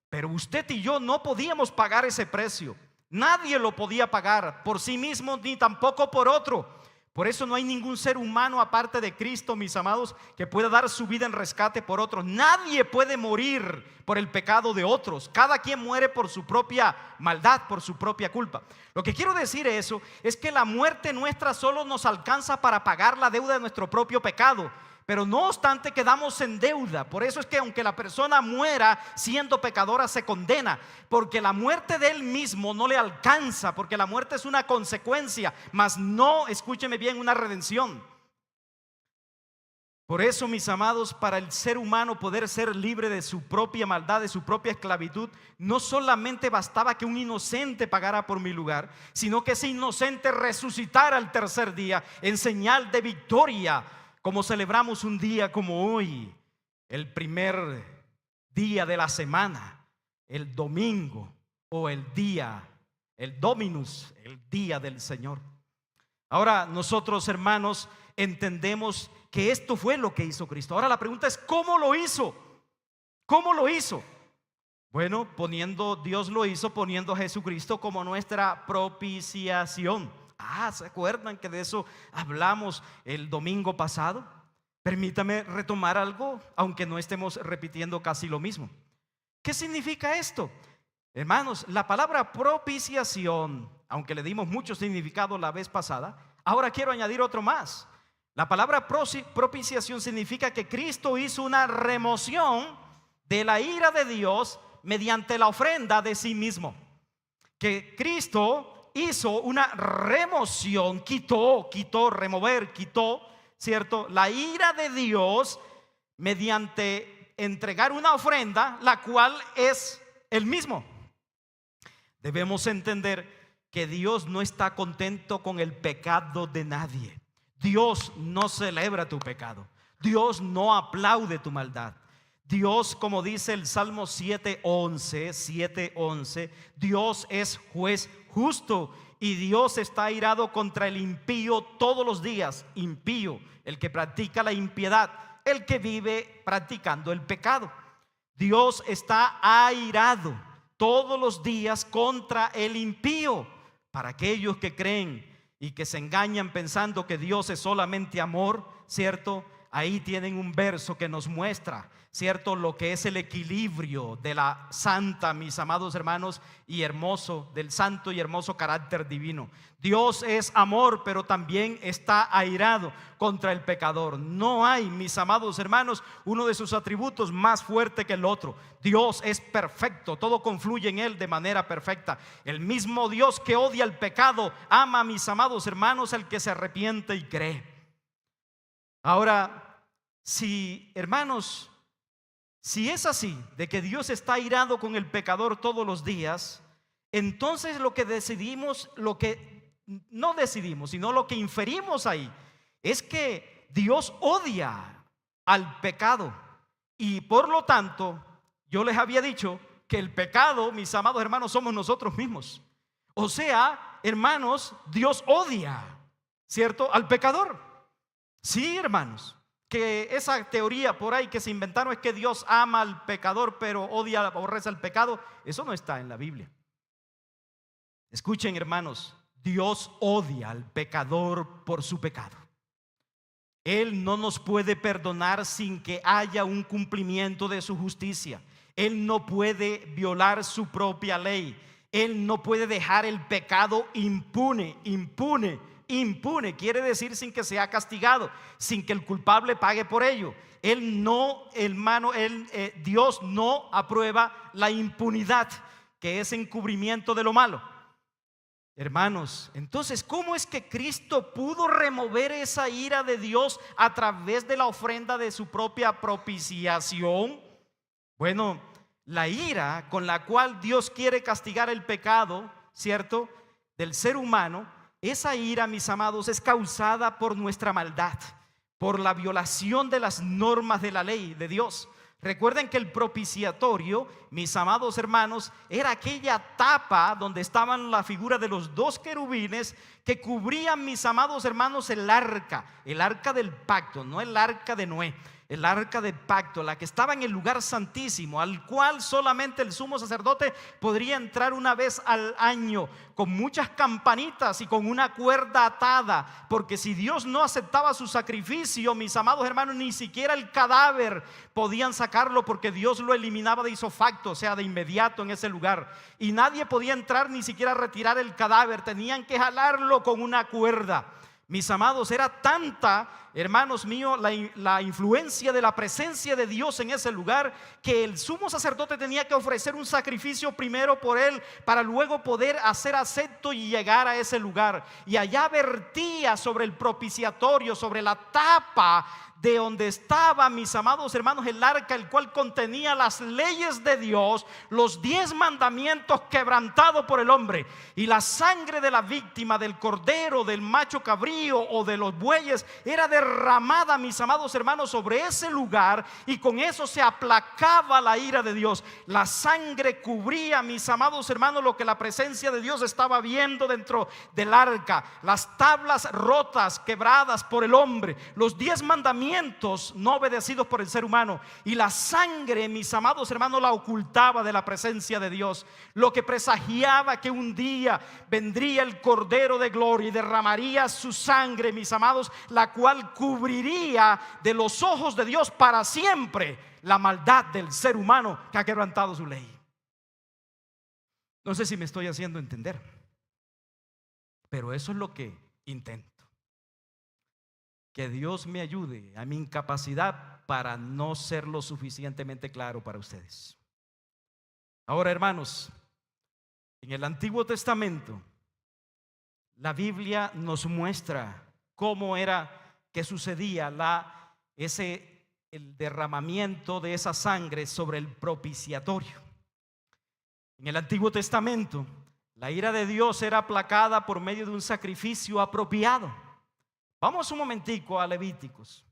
Pero usted y yo no podíamos pagar ese precio. Nadie lo podía pagar por sí mismo ni tampoco por otro, Por eso no hay ningún ser humano aparte de Cristo, mis amados, que pueda dar su vida en rescate por otros. Nadie puede morir por el pecado de otros. Cada quien muere por su propia maldad, por su propia culpa. Lo que quiero decir eso es que la muerte nuestra solo nos alcanza para pagar la deuda de nuestro propio pecado. Pero no obstante quedamos en deuda. Por eso es que aunque la persona muera siendo pecadora, se condena, porque la muerte de él mismo no le alcanza, porque la muerte es una consecuencia, mas no, escúcheme bien, una redención. Por eso, mis amados, para el ser humano poder ser libre de su propia maldad, de su propia esclavitud, no solamente bastaba que un inocente pagara por mi lugar, sino que ese inocente resucitara al tercer día en señal de victoria, como celebramos un día como hoy, el primer día de la semana, el domingo, o el Dominus, el día del Señor. Ahora nosotros, hermanos, entendemos que esto fue lo que hizo Cristo. Ahora la pregunta es, ¿cómo lo hizo? ¿Cómo lo hizo? Bueno, Dios lo hizo poniendo a Jesucristo como nuestra propiciación. ¿Se acuerdan que de eso hablamos el domingo pasado? Permítame retomar algo, aunque no estemos repitiendo casi lo mismo. ¿Qué significa esto? Hermanos, la palabra propiciación, aunque le dimos mucho significado la vez pasada, ahora quiero añadir otro más. La palabra propiciación significa que Cristo hizo una remoción de la ira de Dios mediante la ofrenda de sí mismo. Que Cristo hizo una remoción, quitó, ¿cierto? La ira de Dios mediante entregar una ofrenda, la cual es el mismo. Debemos entender que Dios no está contento con el pecado de nadie. Dios no celebra tu pecado. Dios no aplaude tu maldad. Dios, como dice el Salmo 7:11, Dios es juez justo y Dios está airado contra el impío todos los días. Impío, el que practica la impiedad, el que vive practicando el pecado. Dios está airado todos los días contra el impío. Para aquellos que creen y que se engañan pensando que Dios es solamente amor, ¿cierto? Ahí tienen un verso que nos muestra, ¿cierto?, lo que es el equilibrio de la santa, mis amados hermanos, y hermoso, del santo y hermoso carácter divino. Dios es amor, pero también está airado contra el pecador. No hay, mis amados hermanos, uno de sus atributos más fuerte que el otro. Dios es perfecto, todo confluye en él de manera perfecta. El mismo Dios que odia el pecado ama, mis amados hermanos, al que se arrepiente y cree. Ahora, hermanos, si es así, de que Dios está airado con el pecador todos los días, entonces lo que no decidimos, sino lo que inferimos ahí, es que Dios odia al pecado. Y por lo tanto, yo les había dicho que el pecado, mis amados hermanos, somos nosotros mismos. O sea, hermanos, Dios odia, ¿cierto?, al pecador. Sí, hermanos, que esa teoría por ahí que se inventaron es que Dios ama al pecador pero aborrece al pecado, eso no está en la Biblia. Escuchen, hermanos, Dios odia al pecador por su pecado. Él no nos puede perdonar sin que haya un cumplimiento de su justicia. Él no puede violar su propia ley. Él no puede dejar el pecado impune. Impune quiere decir sin que sea castigado, sin que el culpable pague por ello. Dios no aprueba la impunidad, que es encubrimiento de lo malo. Hermanos, entonces, ¿cómo es que Cristo pudo remover esa ira de Dios a través de la ofrenda de su propia propiciación? Bueno, la ira con la cual Dios quiere castigar el pecado, ¿cierto?, del ser humano, esa ira, mis amados, es causada por nuestra maldad, por la violación de las normas de la ley de Dios. Recuerden que el propiciatorio, mis amados hermanos, era aquella tapa donde estaban la figura de los dos querubines que cubrían, mis amados hermanos, el arca del pacto, no el arca de Noé. el arca del pacto, la que estaba en el lugar santísimo, al cual solamente el sumo sacerdote podría entrar una vez al año, con muchas campanitas y con una cuerda atada, porque si Dios no aceptaba su sacrificio, mis amados hermanos, ni siquiera el cadáver podían sacarlo, porque Dios lo eliminaba de isofacto, o sea, de inmediato en ese lugar, y nadie podía entrar ni siquiera a retirar el cadáver, tenían que jalarlo con una cuerda. Mis amados, era tanta, hermanos míos, la influencia de la presencia de Dios en ese lugar, que el sumo sacerdote tenía que ofrecer un sacrificio primero por él, para luego poder hacer acepto y llegar a ese lugar. Y allá vertía sobre el propiciatorio, sobre la tapa de donde estaba, mis amados hermanos, el arca, el cual contenía las leyes de Dios, los 10 mandamientos quebrantados por el hombre, y la sangre de la víctima, del cordero, del macho cabrío o de los bueyes, era derramada, mis amados hermanos, sobre ese lugar, y con eso se aplacaba la ira de Dios. La sangre cubría, mis amados hermanos, lo que la presencia de Dios estaba viendo dentro del arca, las tablas rotas, quebradas por el hombre, los 10 mandamientos no obedecidos por el ser humano, y la sangre, mis amados hermanos, la ocultaba de la presencia de Dios, lo que presagiaba que un día vendría el Cordero de Gloria y derramaría su sangre, mis amados, la cual cubriría de los ojos de Dios para siempre la maldad del ser humano que ha quebrantado su ley. No sé si me estoy haciendo entender, pero eso es lo que intento. Que Dios me ayude a mi incapacidad para no ser lo suficientemente claro para ustedes. Ahora, hermanos, en el Antiguo Testamento, la Biblia nos muestra cómo era que sucedía el derramamiento de esa sangre sobre el propiciatorio. En el Antiguo Testamento, la ira de Dios era aplacada por medio de un sacrificio apropiado. Vamos un momentico a Levíticos.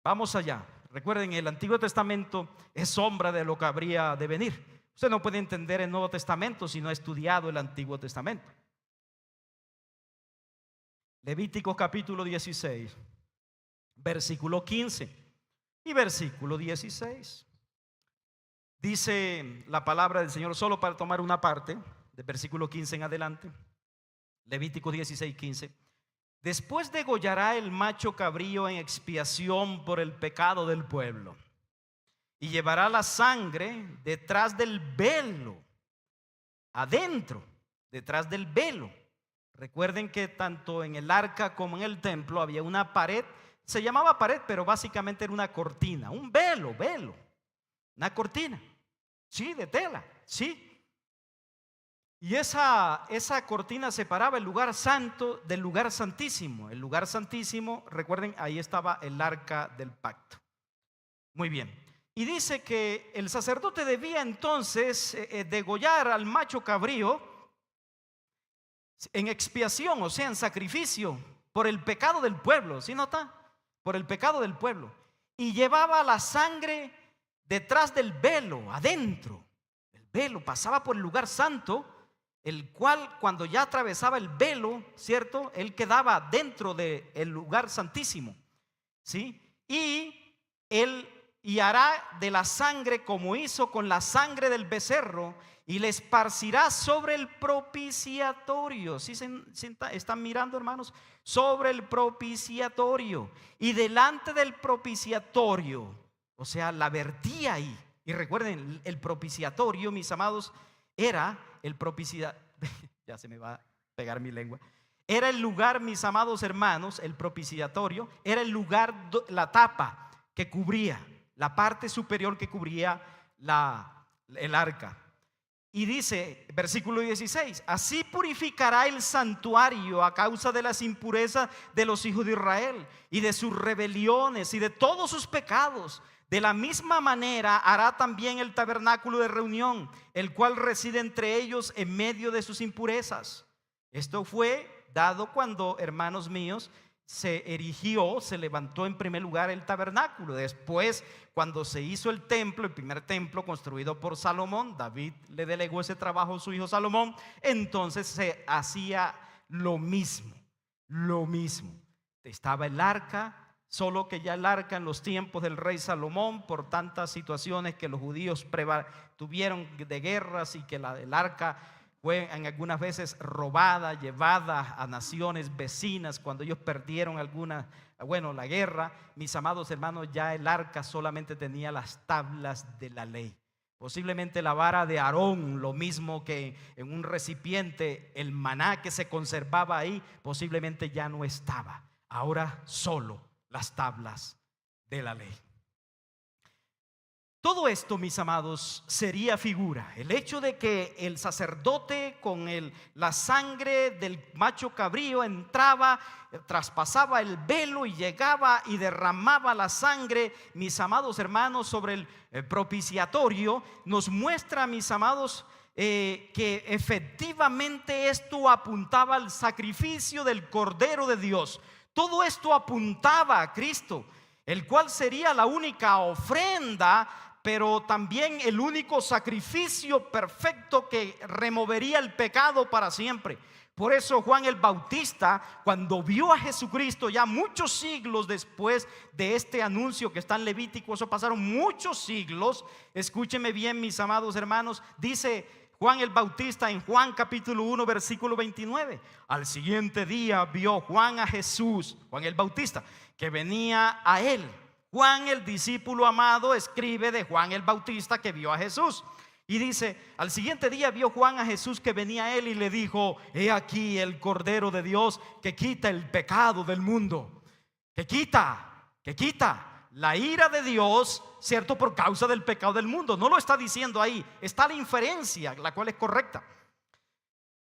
Vamos allá. Recuerden, el Antiguo Testamento es sombra de lo que habría de venir. Usted no puede entender el Nuevo Testamento si no ha estudiado el Antiguo Testamento. Levíticos capítulo 16, versículo 15 y versículo 16. Dice la palabra del Señor, solo para tomar una parte, del versículo 15 en adelante. Levítico 16, 15. Después degollará el macho cabrío en expiación por el pecado del pueblo, y llevará la sangre detrás del velo, adentro, detrás del velo. Recuerden que tanto en el arca como en el templo había una pared, se llamaba pared, pero básicamente era una cortina, un velo, una cortina, sí, de tela, sí. Y esa cortina separaba el lugar santo del lugar santísimo. El lugar santísimo, recuerden, ahí estaba el arca del pacto. Muy bien. Y dice que el sacerdote debía entonces degollar al macho cabrío en expiación, o sea, en sacrificio por el pecado del pueblo. ¿Sí nota? Por el pecado del pueblo. Y llevaba la sangre detrás del velo, adentro. El velo pasaba por el lugar santo, el cual cuando ya atravesaba el velo, ¿cierto? Él quedaba dentro del lugar santísimo, ¿sí? Y él hará de la sangre como hizo con la sangre del becerro, y le esparcirá sobre el propiciatorio. ¿Sí están mirando, hermanos? Sobre el propiciatorio, y delante del propiciatorio, o sea, la vertía ahí. Y recuerden, el propiciatorio, mis amados, era el propiciatorio. Ya se me va a pegar mi lengua. Era el lugar, mis amados hermanos, el propiciatorio era el lugar, la tapa que cubría, la parte superior que cubría el arca. Y dice, versículo 16: así purificará el santuario a causa de las impurezas de los hijos de Israel y de sus rebeliones y de todos sus pecados. De la misma manera hará también el tabernáculo de reunión, el cual reside entre ellos en medio de sus impurezas. Esto fue dado cuando, hermanos míos, se erigió, se levantó en primer lugar el tabernáculo. Después, cuando se hizo el templo, el primer templo construido por Salomón, David le delegó ese trabajo a su hijo Salomón. Entonces se hacía lo mismo. Estaba el arca Solo que ya el arca en los tiempos del rey Salomón, por tantas situaciones que los judíos tuvieron de guerras y que el arca fue en algunas veces robada, llevada a naciones vecinas cuando ellos perdieron la guerra. Mis amados hermanos, ya el arca solamente tenía las tablas de la ley. Posiblemente la vara de Aarón, lo mismo que en un recipiente el maná que se conservaba ahí, posiblemente ya no estaba. Ahora solo las tablas de la ley. Todo esto, mis amados, sería figura. El hecho de que el sacerdote con la sangre del macho cabrío entraba, traspasaba el velo y llegaba y derramaba la sangre, mis amados hermanos, sobre el propiciatorio, nos muestra, mis amados, que efectivamente esto apuntaba al sacrificio del Cordero de Dios. Todo esto apuntaba a Cristo, el cual sería la única ofrenda, pero también el único sacrificio perfecto que removería el pecado para siempre. Por eso Juan el Bautista, cuando vio a Jesucristo ya muchos siglos después de este anuncio que está en Levítico, eso pasaron muchos siglos, escúcheme bien, mis amados hermanos, dice Juan el Bautista en Juan capítulo 1 versículo 29: al siguiente día vio Juan a Jesús, Juan el Bautista, que venía a él. Juan, el discípulo amado, escribe de Juan el Bautista que vio a Jesús. Y dice: al siguiente día vio Juan a Jesús que venía a él y le dijo: he aquí el Cordero de Dios que quita el pecado del mundo. Que quita la ira de Dios, cierto, por causa del pecado del mundo. No lo está diciendo ahí, está la inferencia, la cual es correcta.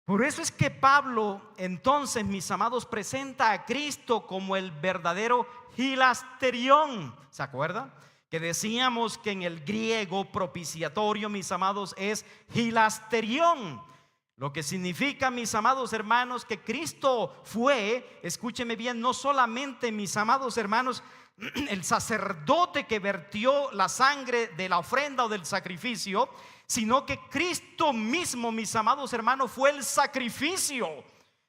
Por eso es que Pablo, entonces, mis amados, presenta a Cristo como el verdadero hilasterión. ¿Se acuerdan? Que decíamos que en el griego propiciatorio, mis amados, es hilasterión. Lo que significa, mis amados hermanos, que Cristo fue, escúcheme bien, no solamente, mis amados hermanos, el sacerdote que vertió la sangre de la ofrenda o del sacrificio, sino que Cristo mismo, mis amados hermanos, fue el sacrificio.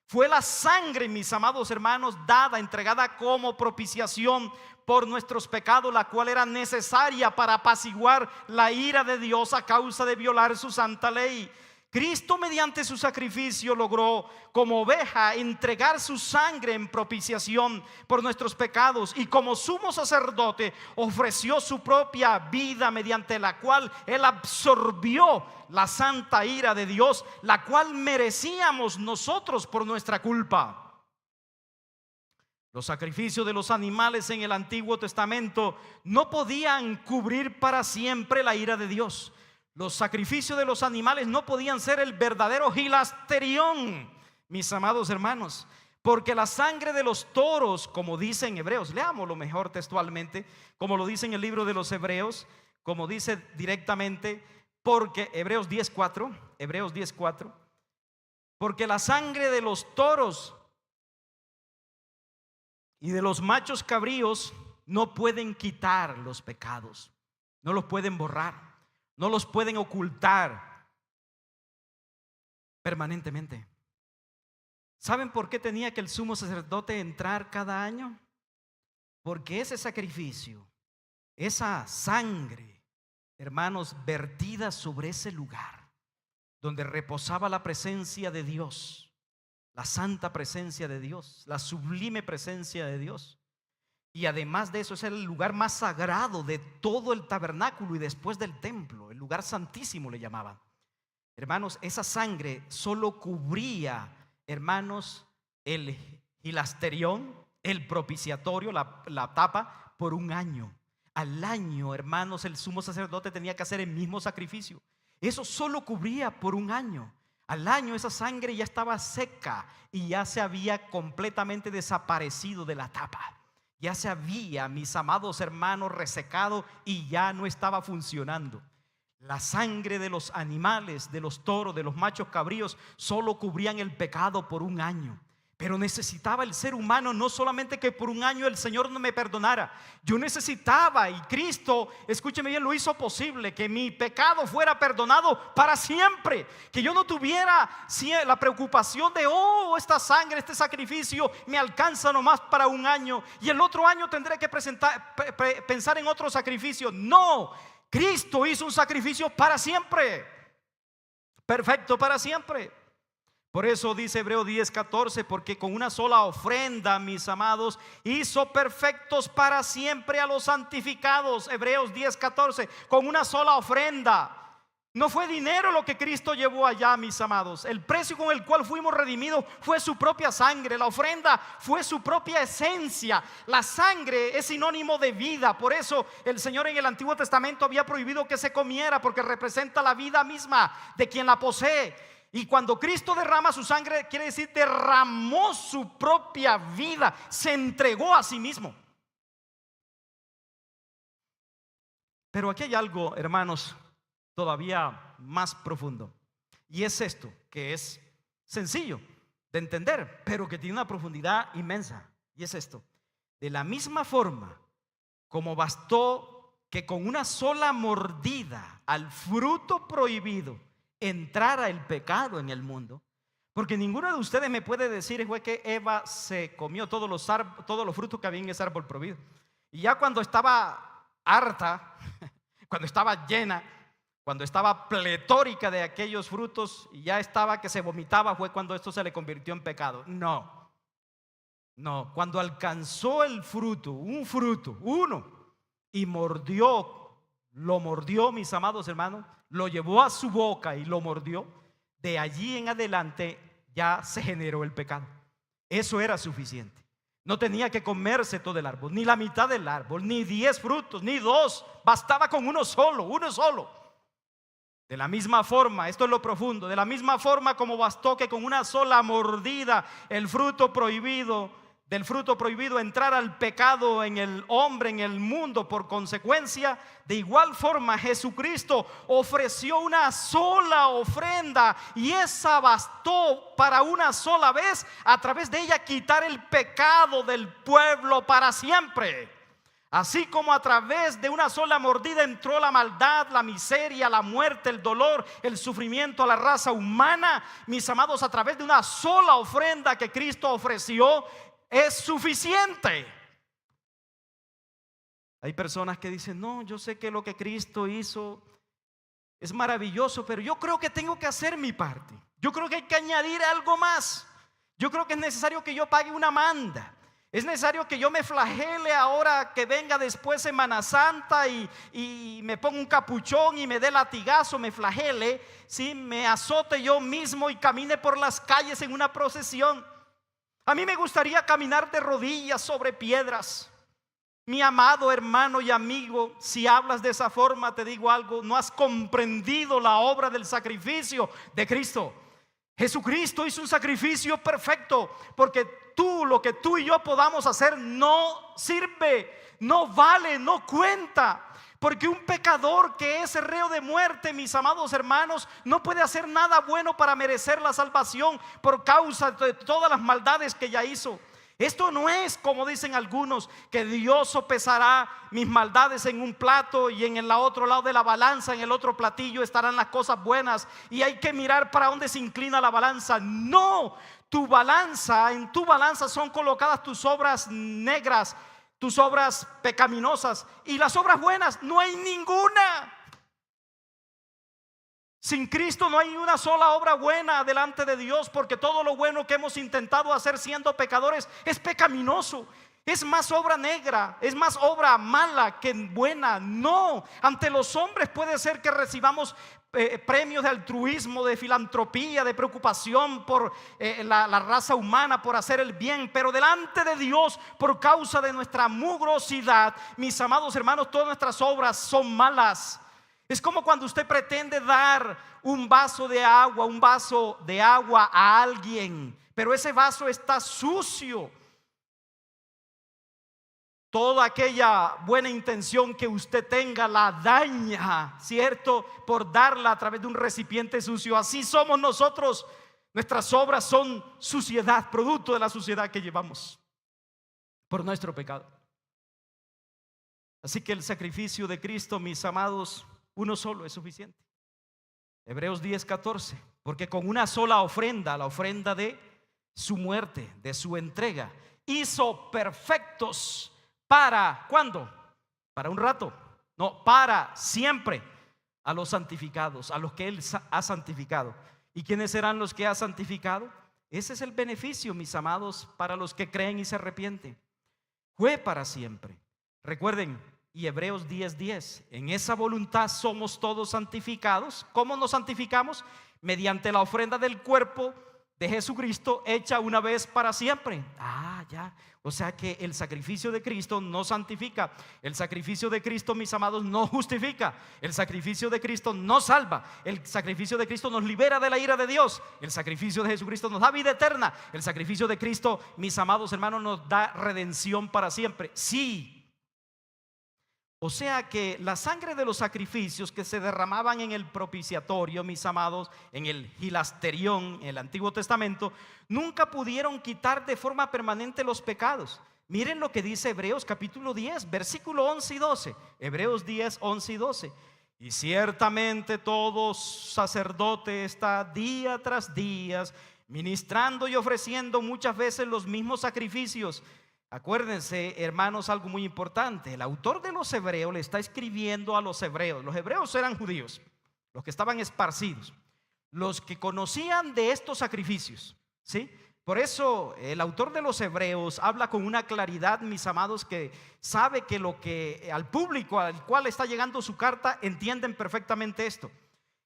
Fue la sangre, mis amados hermanos, dada, entregada como propiciación por nuestros pecados, la cual era necesaria para apaciguar la ira de Dios a causa de violar su santa ley. Cristo, mediante su sacrificio, logró como oveja entregar su sangre en propiciación por nuestros pecados, y como sumo sacerdote ofreció su propia vida, mediante la cual él absorbió la santa ira de Dios, la cual merecíamos nosotros por nuestra culpa. Los sacrificios de los animales en el Antiguo Testamento no podían cubrir para siempre la ira de Dios. Los sacrificios de los animales no podían ser el verdadero hilasterión, mis amados hermanos, porque la sangre de los toros, como dice en Hebreos, leámoslo mejor textualmente, como lo dice en el libro de los Hebreos, como dice directamente, porque Hebreos 10:4, porque la sangre de los toros y de los machos cabríos no pueden quitar los pecados, no los pueden borrar, no los pueden ocultar permanentemente. ¿Saben por qué tenía que el sumo sacerdote entrar cada año? Porque ese sacrificio, esa sangre, hermanos, vertida sobre ese lugar donde reposaba la presencia de Dios, la santa presencia de Dios, la sublime presencia de Dios. Y además de eso, es el lugar más sagrado de todo el tabernáculo y después del templo, el lugar santísimo le llamaban. Hermanos, esa sangre solo cubría, hermanos, el hilasterión, el propiciatorio, la tapa, por un año. Al año, hermanos, el sumo sacerdote tenía que hacer el mismo sacrificio. Eso solo cubría por un año. Al año esa sangre ya estaba seca y ya se había completamente desaparecido de la tapa. Ya se había, mis amados hermanos, resecado y ya no estaba funcionando. La sangre de los animales, de los toros, de los machos cabríos, solo cubrían el pecado por un año. Pero necesitaba el ser humano no solamente que por un año el Señor no me perdonara. Yo necesitaba, y Cristo, escúcheme bien, lo hizo posible, que mi pecado fuera perdonado para siempre. Que yo no tuviera la preocupación de, oh, esta sangre, este sacrificio me alcanza nomás para un año y el otro año tendré que pensar en otro sacrificio. No, Cristo hizo un sacrificio para siempre, perfecto para siempre. Por eso dice Hebreos 10:14, porque con una sola ofrenda, mis amados, hizo perfectos para siempre a los santificados. Hebreos 10:14, con una sola ofrenda. No fue dinero lo que Cristo llevó allá, mis amados. El precio con el cual fuimos redimidos fue su propia sangre. La ofrenda fue su propia esencia. La sangre es sinónimo de vida. Por eso el Señor en el Antiguo Testamento había prohibido que se comiera, porque representa la vida misma de quien la posee. Y cuando Cristo derrama su sangre, quiere decir derramó su propia vida, se entregó a sí mismo. Pero aquí hay algo, hermanos, todavía más profundo. Y es esto, que es sencillo de entender, pero que tiene una profundidad inmensa. Y es esto: de la misma forma como bastó que con una sola mordida al fruto prohibido entrara el pecado en el mundo. Porque ninguno de ustedes me puede decir, fue que Eva se comió todos los frutos que había en ese árbol prohibido. Y ya cuando estaba harta, cuando estaba llena, cuando estaba pletórica de aquellos frutos y ya estaba que se vomitaba, fue cuando esto se le convirtió en pecado. No, cuando alcanzó el fruto, uno, y lo mordió, mis amados hermanos, lo llevó a su boca y lo mordió, de allí en adelante ya se generó el pecado. Eso era suficiente. No tenía que comerse todo el árbol, ni la mitad del árbol, ni 10 frutos, ni 2. Bastaba con uno solo. De la misma forma, esto es lo profundo, de la misma forma como bastó que con una sola mordida del fruto prohibido entrar al pecado en el hombre, en el mundo, por consecuencia, de igual forma Jesucristo ofreció una sola ofrenda, y esa bastó para una sola vez, a través de ella quitar el pecado del pueblo para siempre. Así como a través de una sola mordida entró la maldad, la miseria, la muerte, el dolor, el sufrimiento a la raza humana, mis amados, a través de una sola ofrenda que Cristo ofreció, es suficiente. Hay personas que dicen, no, yo sé que lo que Cristo hizo es maravilloso, pero yo creo que tengo que hacer mi parte. Yo creo que hay que añadir algo más. Yo creo que es necesario que yo pague una manda. Es necesario que yo me flagele ahora que venga después Semana Santa y me ponga un capuchón y me dé latigazo, me flagele, ¿sí? Me azote yo mismo y camine por las calles en una procesión. A mí me gustaría caminar de rodillas sobre piedras. Mi amado hermano y amigo, si hablas de esa forma, te digo algo: no has comprendido la obra del sacrificio de Cristo. Jesucristo hizo un sacrificio perfecto, porque lo que tú y yo podamos hacer no sirve, no vale, no cuenta. Porque un pecador que es reo de muerte, mis amados hermanos, no puede hacer nada bueno para merecer la salvación por causa de todas las maldades que ya hizo. Esto no es como dicen algunos, que Dios sopesará mis maldades en un plato y en el otro lado de la balanza, en el otro platillo, estarán las cosas buenas y hay que mirar para dónde se inclina la balanza. No, en tu balanza son colocadas tus obras negras, tus obras pecaminosas, y las obras buenas no hay ninguna. Sin Cristo no hay una sola obra buena delante de Dios, porque todo lo bueno que hemos intentado hacer siendo pecadores es pecaminoso. Es más obra negra, es más obra mala que buena. No, ante los hombres puede ser que recibamos premios de altruismo, de filantropía, de preocupación por la raza humana, por hacer el bien, pero delante de Dios, por causa de nuestra mugrosidad, mis amados hermanos, todas nuestras obras son malas. Es como cuando usted pretende dar un vaso de agua a alguien, pero ese vaso está sucio. Toda aquella buena intención que usted tenga la daña, ¿cierto? Por darla a través de un recipiente sucio. Así somos nosotros. Nuestras obras son suciedad, producto de la suciedad que llevamos por nuestro pecado. Así que el sacrificio de Cristo, mis amados, uno solo es suficiente. Hebreos 10:14, porque con una sola ofrenda, la ofrenda de su muerte, de su entrega, hizo perfectos para, ¿cuándo? Para un rato, no, para siempre a los santificados, a los que Él ha santificado. ¿Y quiénes serán los que ha santificado? Ese es el beneficio, mis amados, para los que creen y se arrepienten. Fue para siempre. Recuerden, y Hebreos 10:10, en esa voluntad somos todos santificados. ¿Cómo nos santificamos? Mediante la ofrenda del cuerpo de Jesucristo hecha una vez para siempre. Ya. O sea que el sacrificio de Cristo no santifica. El sacrificio de Cristo, mis amados, no justifica. El sacrificio de Cristo no salva. El sacrificio de Cristo nos libera de la ira de Dios. El sacrificio de Jesucristo nos da vida eterna. El sacrificio de Cristo, mis amados hermanos, nos da redención para siempre. Sí. O sea que la sangre de los sacrificios que se derramaban en el propiciatorio, mis amados, en el hilasterión, en el Antiguo Testamento, nunca pudieron quitar de forma permanente los pecados. Miren lo que dice Hebreos capítulo 10, versículo 11 y 12. Hebreos 10, 11 y 12. Y ciertamente todo sacerdote está día tras día ministrando y ofreciendo muchas veces los mismos sacrificios. Acuérdense, hermanos, algo muy importante. El autor de los Hebreos le está escribiendo a los hebreos. Los hebreos eran judíos, los que estaban esparcidos, los que conocían de estos sacrificios, ¿sí? Por eso el autor de los Hebreos habla con una claridad, mis amados, que sabe que lo que al público al cual está llegando su carta entienden perfectamente esto.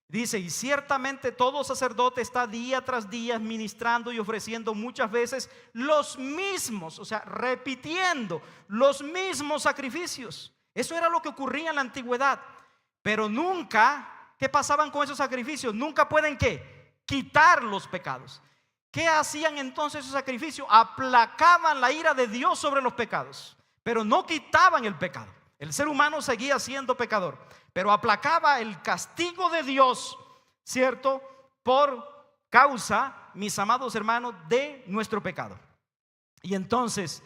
Dice, y ciertamente todo sacerdote está día tras día ministrando y ofreciendo muchas veces los mismos, o sea, repitiendo los mismos sacrificios. Eso era lo que ocurría en la antigüedad. Pero nunca, ¿qué pasaban con esos sacrificios? Nunca pueden, ¿qué? Quitar los pecados. ¿Qué hacían entonces esos sacrificios? Aplacaban la ira de Dios sobre los pecados, pero no quitaban el pecado. El ser humano seguía siendo pecador, pero aplacaba el castigo de Dios, ¿cierto? Por causa, mis amados hermanos, de nuestro pecado. Y entonces,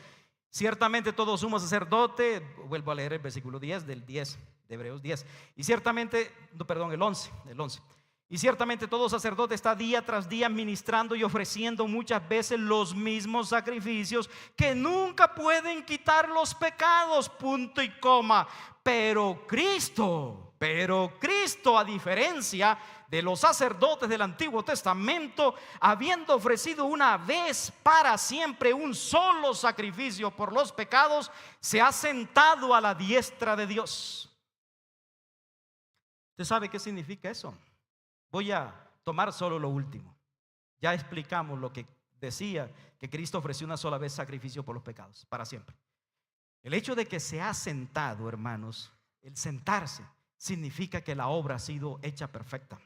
ciertamente todo sumo sacerdote, vuelvo a leer el versículo 10 del 10 de Hebreos 10. Y ciertamente, el 11. Y ciertamente todo sacerdote está día tras día ministrando y ofreciendo muchas veces los mismos sacrificios que nunca pueden quitar los pecados, punto y coma. Pero Cristo, a diferencia de los sacerdotes del Antiguo Testamento, habiendo ofrecido una vez para siempre un solo sacrificio por los pecados, se ha sentado a la diestra de Dios. ¿Usted sabe qué significa eso? Voy a tomar solo lo último. Ya explicamos lo que decía, que Cristo ofreció una sola vez sacrificio por los pecados, para siempre. El hecho de que se ha sentado, hermanos, el sentarse significa que la obra ha sido hecha perfecta.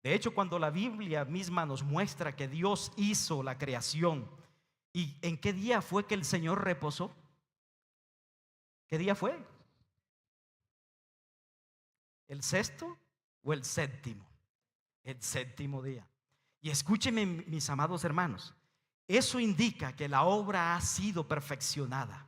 De hecho, cuando la Biblia misma nos muestra que Dios hizo la creación, ¿y en qué día fue que el Señor reposó? ¿Qué día fue? ¿El sexto o el séptimo? El séptimo día. Y escúchenme, mis amados hermanos, eso indica que la obra ha sido perfeccionada.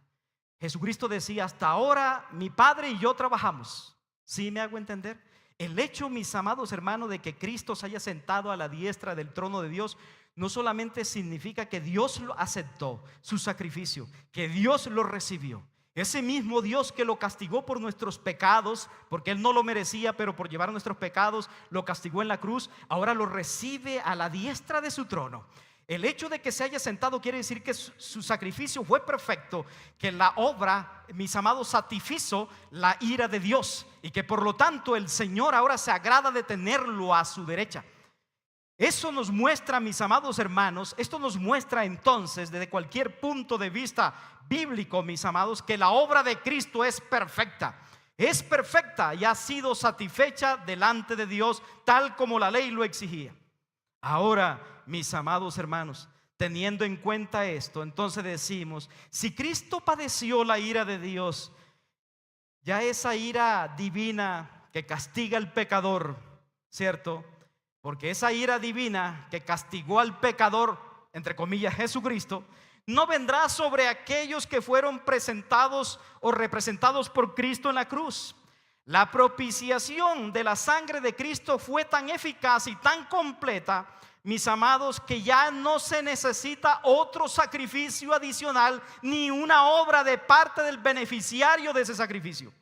Jesucristo decía, hasta ahora mi Padre y yo trabajamos. ¿Sí me hago entender? El hecho, mis amados hermanos, de que Cristo se haya sentado a la diestra del trono de Dios no solamente significa que Dios lo aceptó, su sacrificio, que Dios lo recibió. Ese mismo Dios que lo castigó por nuestros pecados, porque Él no lo merecía, pero por llevar nuestros pecados lo castigó en la cruz, ahora lo recibe a la diestra de su trono. El hecho de que se haya sentado quiere decir que su sacrificio fue perfecto, que la obra, mis amados, satisfizo la ira de Dios, y que por lo tanto el Señor ahora se agrada de tenerlo a su derecha. Eso nos muestra, mis amados hermanos, esto nos muestra entonces desde cualquier punto de vista bíblico, mis amados, que la obra de Cristo es perfecta y ha sido satisfecha delante de Dios tal como la ley lo exigía. Ahora, mis amados hermanos, teniendo en cuenta esto, entonces decimos, si Cristo padeció la ira de Dios, ya esa ira divina que castiga al pecador, ¿cierto? porque esa ira divina que castigó al pecador, entre comillas, Jesucristo, no vendrá sobre aquellos que fueron presentados o representados por Cristo en la cruz. La propiciación de la sangre de Cristo fue tan eficaz y tan completa, mis amados, que ya no se necesita otro sacrificio adicional ni una obra de parte del beneficiario de ese sacrificio.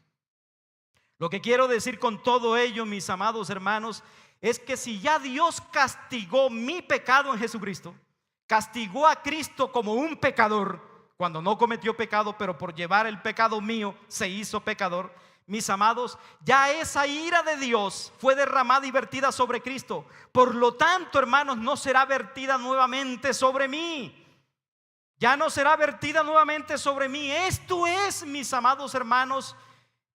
Lo que quiero decir con todo ello, mis amados hermanos, es que si ya Dios castigó mi pecado en Jesucristo, castigó a Cristo como un pecador cuando no cometió pecado, pero por llevar el pecado mío se hizo pecador. Mis amados, ya esa ira de Dios fue derramada y vertida sobre Cristo. Por lo tanto, hermanos, no será vertida nuevamente sobre mí. Ya no será vertida nuevamente sobre mí. Esto es, mis amados hermanos,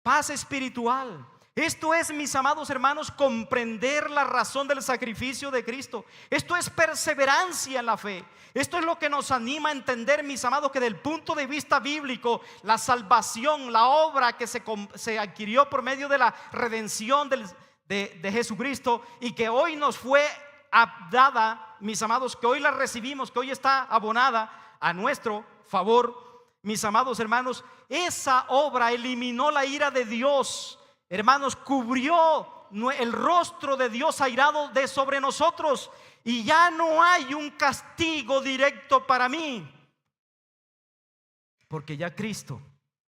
paz espiritual. Esto es, mis amados hermanos, comprender la razón del sacrificio de Cristo. Esto es perseverancia en la fe. Esto es lo que nos anima a entender, mis amados, que desde el punto de vista bíblico, la salvación, la obra que se adquirió por medio de la redención de Jesucristo y que hoy nos fue dada, mis amados, que hoy la recibimos, que hoy está abonada a nuestro favor, mis amados hermanos, esa obra eliminó la ira de Dios. Hermanos, cubrió el rostro de Dios airado de sobre nosotros y ya no hay un castigo directo para mí, porque ya Cristo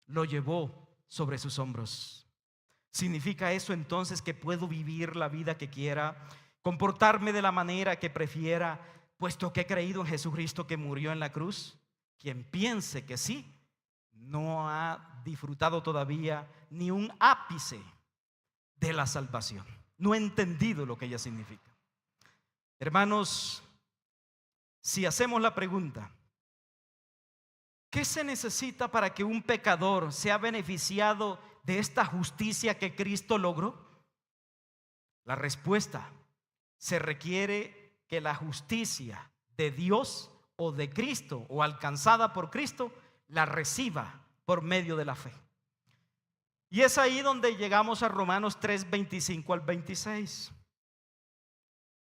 lo llevó sobre sus hombros. ¿Significa eso entonces que puedo vivir la vida que quiera, comportarme de la manera que prefiera, puesto que he creído en Jesucristo que murió en la cruz? Quien piense que sí, no ha disfrutado todavía ni un ápice de la salvación. No ha entendido lo que ella significa. Hermanos, si hacemos la pregunta, ¿qué se necesita para que un pecador sea beneficiado de esta justicia que Cristo logró? La respuesta: se requiere que la justicia de Dios o de Cristo o alcanzada por Cristo la reciba por medio de la fe. Y es ahí donde llegamos a Romanos 3, 25 al 26,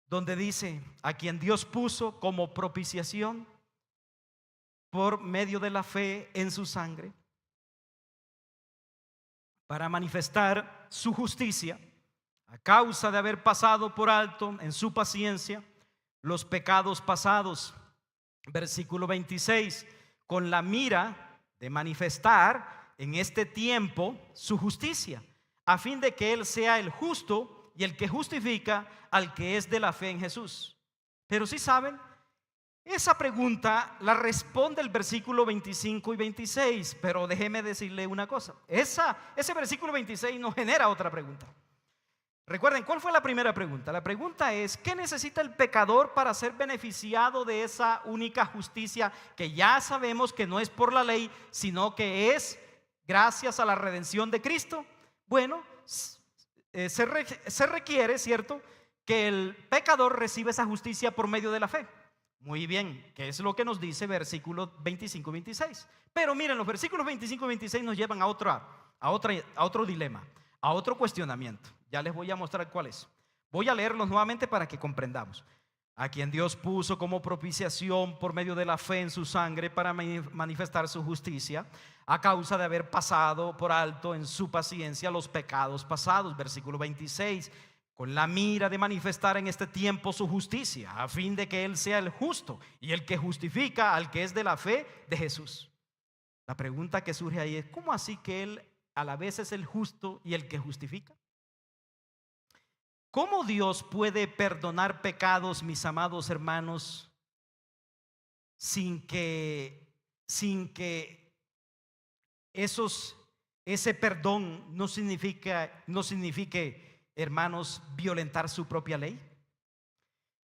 donde dice: a quien Dios puso como propiciación por medio de la fe en su sangre, para manifestar su justicia, a causa de haber pasado por alto en su paciencia los pecados pasados. Versículo 26, con la mira de manifestar en este tiempo su justicia, a fin de que Él sea el justo y el que justifica al que es de la fe en Jesús. Pero si saben, esa pregunta la responde el versículo 25 y 26. Pero déjeme decirle una cosa: ese versículo 26 nos genera otra pregunta. Recuerden, ¿cuál fue la primera pregunta? La pregunta es: ¿qué necesita el pecador para ser beneficiado de esa única justicia que ya sabemos que no es por la ley, sino que es gracias a la redención de Cristo? Bueno, se requiere, ¿cierto?, que el pecador reciba esa justicia por medio de la fe. Muy bien, ¿qué es lo que nos dice versículos 25 y 26? Pero miren, los versículos 25 y 26 nos llevan a otro dilema, a otro cuestionamiento. Ya les voy a mostrar cuál es. Voy a leerlos nuevamente para que comprendamos. A quien Dios puso como propiciación por medio de la fe en su sangre para manifestar su justicia, a causa de haber pasado por alto en su paciencia los pecados pasados. Versículo 26, con la mira de manifestar en este tiempo su justicia, a fin de que Él sea el justo y el que justifica al que es de la fe de Jesús. La pregunta que surge ahí es: ¿cómo así que Él a la vez es el justo y el que justifica? ¿Cómo Dios puede perdonar pecados, mis amados hermanos, sin que ese perdón no signifique, hermanos, violentar su propia ley?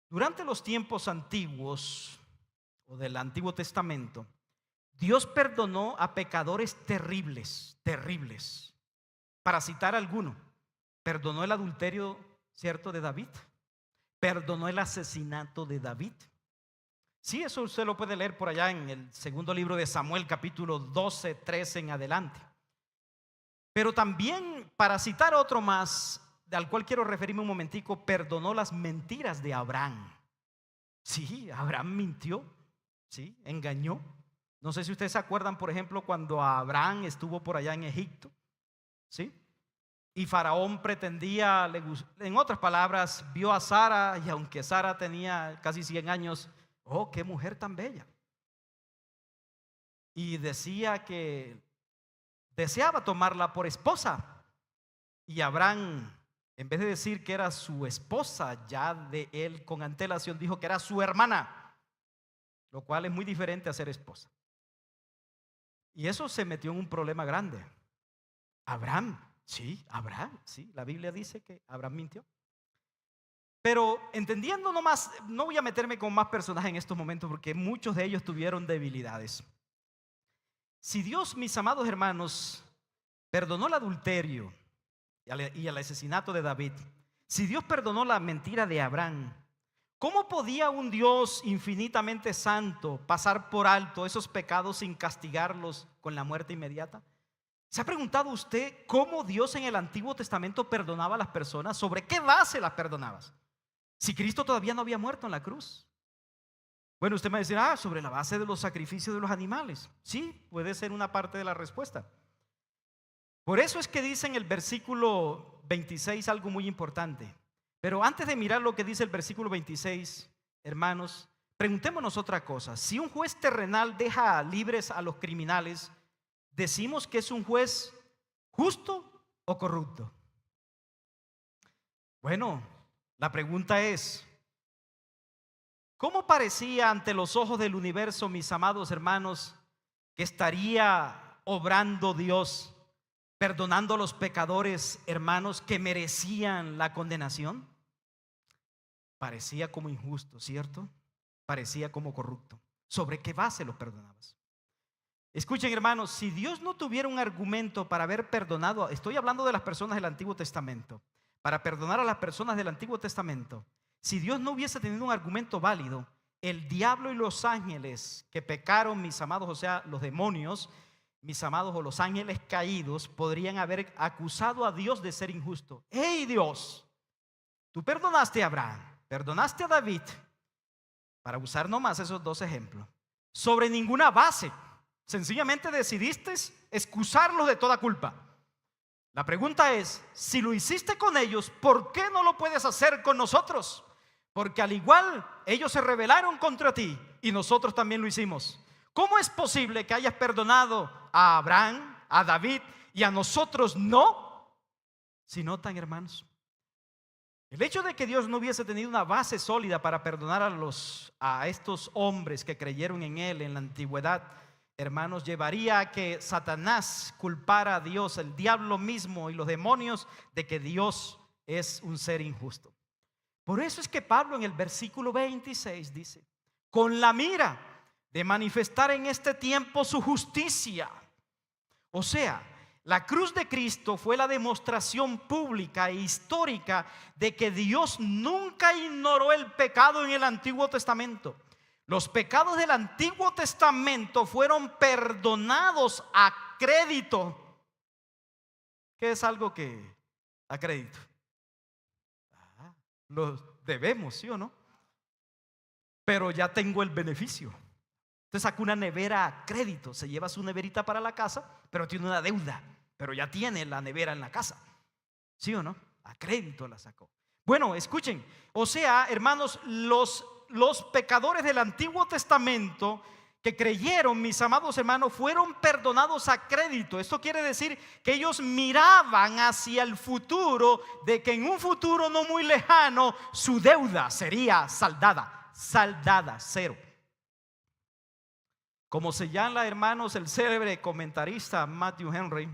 Durante los tiempos antiguos o del Antiguo Testamento, Dios perdonó a pecadores terribles. Para citar alguno, perdonó el adulterio, ¿cierto?, de David. Perdonó el asesinato de David. Sí, eso usted lo puede leer por allá en el segundo libro de Samuel, capítulo 12, 13 en adelante. Pero también, para citar otro más, al cual quiero referirme un momentico, perdonó las mentiras de Abraham. Sí, Abraham mintió, sí, engañó. No sé si ustedes se acuerdan, por ejemplo, cuando Abraham estuvo por allá en Egipto, ¿sí? Y Faraón pretendía, en otras palabras, vio a Sara, y aunque Sara tenía casi 100 años, oh, qué mujer tan bella. Y decía que deseaba tomarla por esposa. Y Abraham, en vez de decir que era su esposa, ya de él con antelación dijo que era su hermana, lo cual es muy diferente a ser esposa. Y eso se metió en un problema grande. Abraham, sí, la Biblia dice que Abraham mintió. Pero entendiendo nomás, no voy a meterme con más personajes en estos momentos porque muchos de ellos tuvieron debilidades. Si Dios, mis amados hermanos, perdonó el adulterio y el asesinato de David, si Dios perdonó la mentira de Abraham, ¿cómo podía un Dios infinitamente santo pasar por alto esos pecados sin castigarlos con la muerte inmediata? ¿Se ha preguntado usted cómo Dios en el Antiguo Testamento perdonaba a las personas? ¿Sobre qué base las perdonabas? Si Cristo todavía no había muerto en la cruz. Bueno, usted me va a decir, sobre la base de los sacrificios de los animales. Sí, puede ser una parte de la respuesta. Por eso es que dice en el versículo 26 algo muy importante. Pero antes de mirar lo que dice el versículo 26, hermanos, preguntémonos otra cosa. Si un juez terrenal deja libres a los criminales, ¿decimos que es un juez justo o corrupto? Bueno, la pregunta es, ¿cómo parecía ante los ojos del universo, mis amados hermanos, que estaría obrando Dios, perdonando a los pecadores, hermanos, que merecían la condenación? Parecía como injusto, ¿cierto? Parecía como corrupto. ¿Sobre qué base los perdonabas? Escuchen, hermanos, si Dios no tuviera un argumento para haber perdonado, estoy hablando de las personas del Antiguo Testamento, para perdonar a las personas del Antiguo Testamento, si Dios no hubiese tenido un argumento válido, el diablo y los ángeles que pecaron, mis amados, o sea, los demonios, mis amados, o los ángeles caídos, podrían haber acusado a Dios de ser injusto. ¡Hey, Dios! Tú perdonaste a Abraham, perdonaste a David, para usar nomás esos dos ejemplos, sobre ninguna base. Sencillamente decidiste excusarlos de toda culpa. La pregunta es, si lo hiciste con ellos, ¿por qué no lo puedes hacer con nosotros? Porque al igual ellos se rebelaron contra ti y nosotros también lo hicimos. ¿Cómo es posible que hayas perdonado a Abraham, a David y a nosotros no? Si notan, hermanos, el hecho de que Dios no hubiese tenido una base sólida para perdonar a estos hombres que creyeron en Él en la antigüedad, hermanos, llevaría a que Satanás culpara a Dios, el diablo mismo y los demonios, de que Dios es un ser injusto. Por eso es que Pablo en el versículo 26 dice, con la mira de manifestar en este tiempo su justicia. O sea, la cruz de Cristo fue la demostración pública e histórica de que Dios nunca ignoró el pecado en el Antiguo Testamento. Los pecados del Antiguo Testamento fueron perdonados a crédito. ¿Qué es algo que a crédito? Lo debemos, ¿sí o no? Pero ya tengo el beneficio. Usted saca una nevera a crédito, se lleva su neverita para la casa, pero tiene una deuda, pero ya tiene la nevera en la casa. ¿Sí o no? A crédito la sacó. Bueno, escuchen, o sea, hermanos, los pecadores del Antiguo Testamento que creyeron, mis amados hermanos, fueron perdonados a crédito. Esto quiere decir que ellos miraban hacia el futuro, de que en un futuro no muy lejano su deuda sería saldada, cero. Como señala, hermanos, el célebre comentarista Matthew Henry,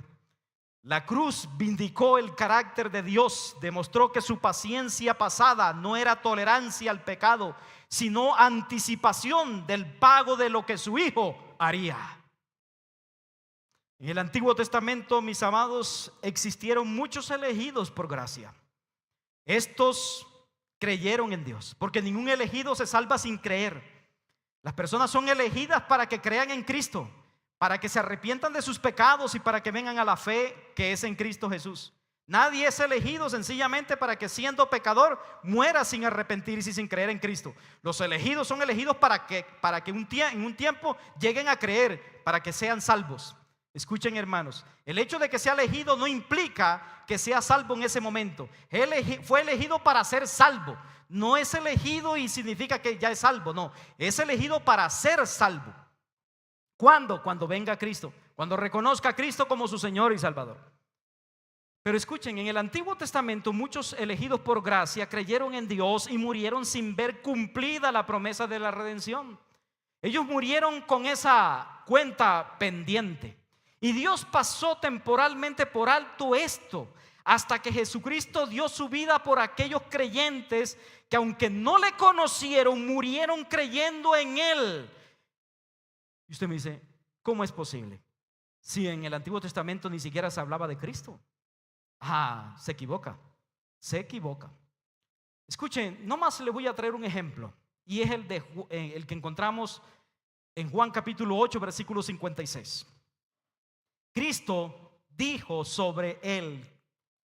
la cruz vindicó el carácter de Dios, demostró que su paciencia pasada no era tolerancia al pecado, sino anticipación del pago de lo que su Hijo haría. En el Antiguo Testamento, mis amados, existieron muchos elegidos por gracia. Estos creyeron en Dios, porque ningún elegido se salva sin creer. Las personas son elegidas para que crean en Cristo, para que se arrepientan de sus pecados y para que vengan a la fe que es en Cristo Jesús. Nadie es elegido sencillamente para que, siendo pecador, muera sin arrepentirse y sin creer en Cristo. Los elegidos son elegidos para que en un tiempo lleguen a creer, para que sean salvos. Escuchen, hermanos, el hecho de que sea elegido no implica que sea salvo en ese momento. Fue elegido para ser salvo. No es elegido y significa que ya es salvo. No, es elegido para ser salvo. ¿Cuándo? Cuando venga Cristo, cuando reconozca a Cristo como su Señor y Salvador. Pero escuchen, en el Antiguo Testamento muchos elegidos por gracia creyeron en Dios y murieron sin ver cumplida la promesa de la redención. Ellos murieron con esa cuenta pendiente. Y Dios pasó temporalmente por alto esto, hasta que Jesucristo dio su vida por aquellos creyentes que, aunque no le conocieron, murieron creyendo en Él. Y usted me dice, ¿cómo es posible? Si en el Antiguo Testamento ni siquiera se hablaba de Cristo. Se equivoca. Escuchen, nomás le voy a traer un ejemplo, y es el que encontramos en Juan capítulo 8, versículo 56. Cristo dijo sobre él,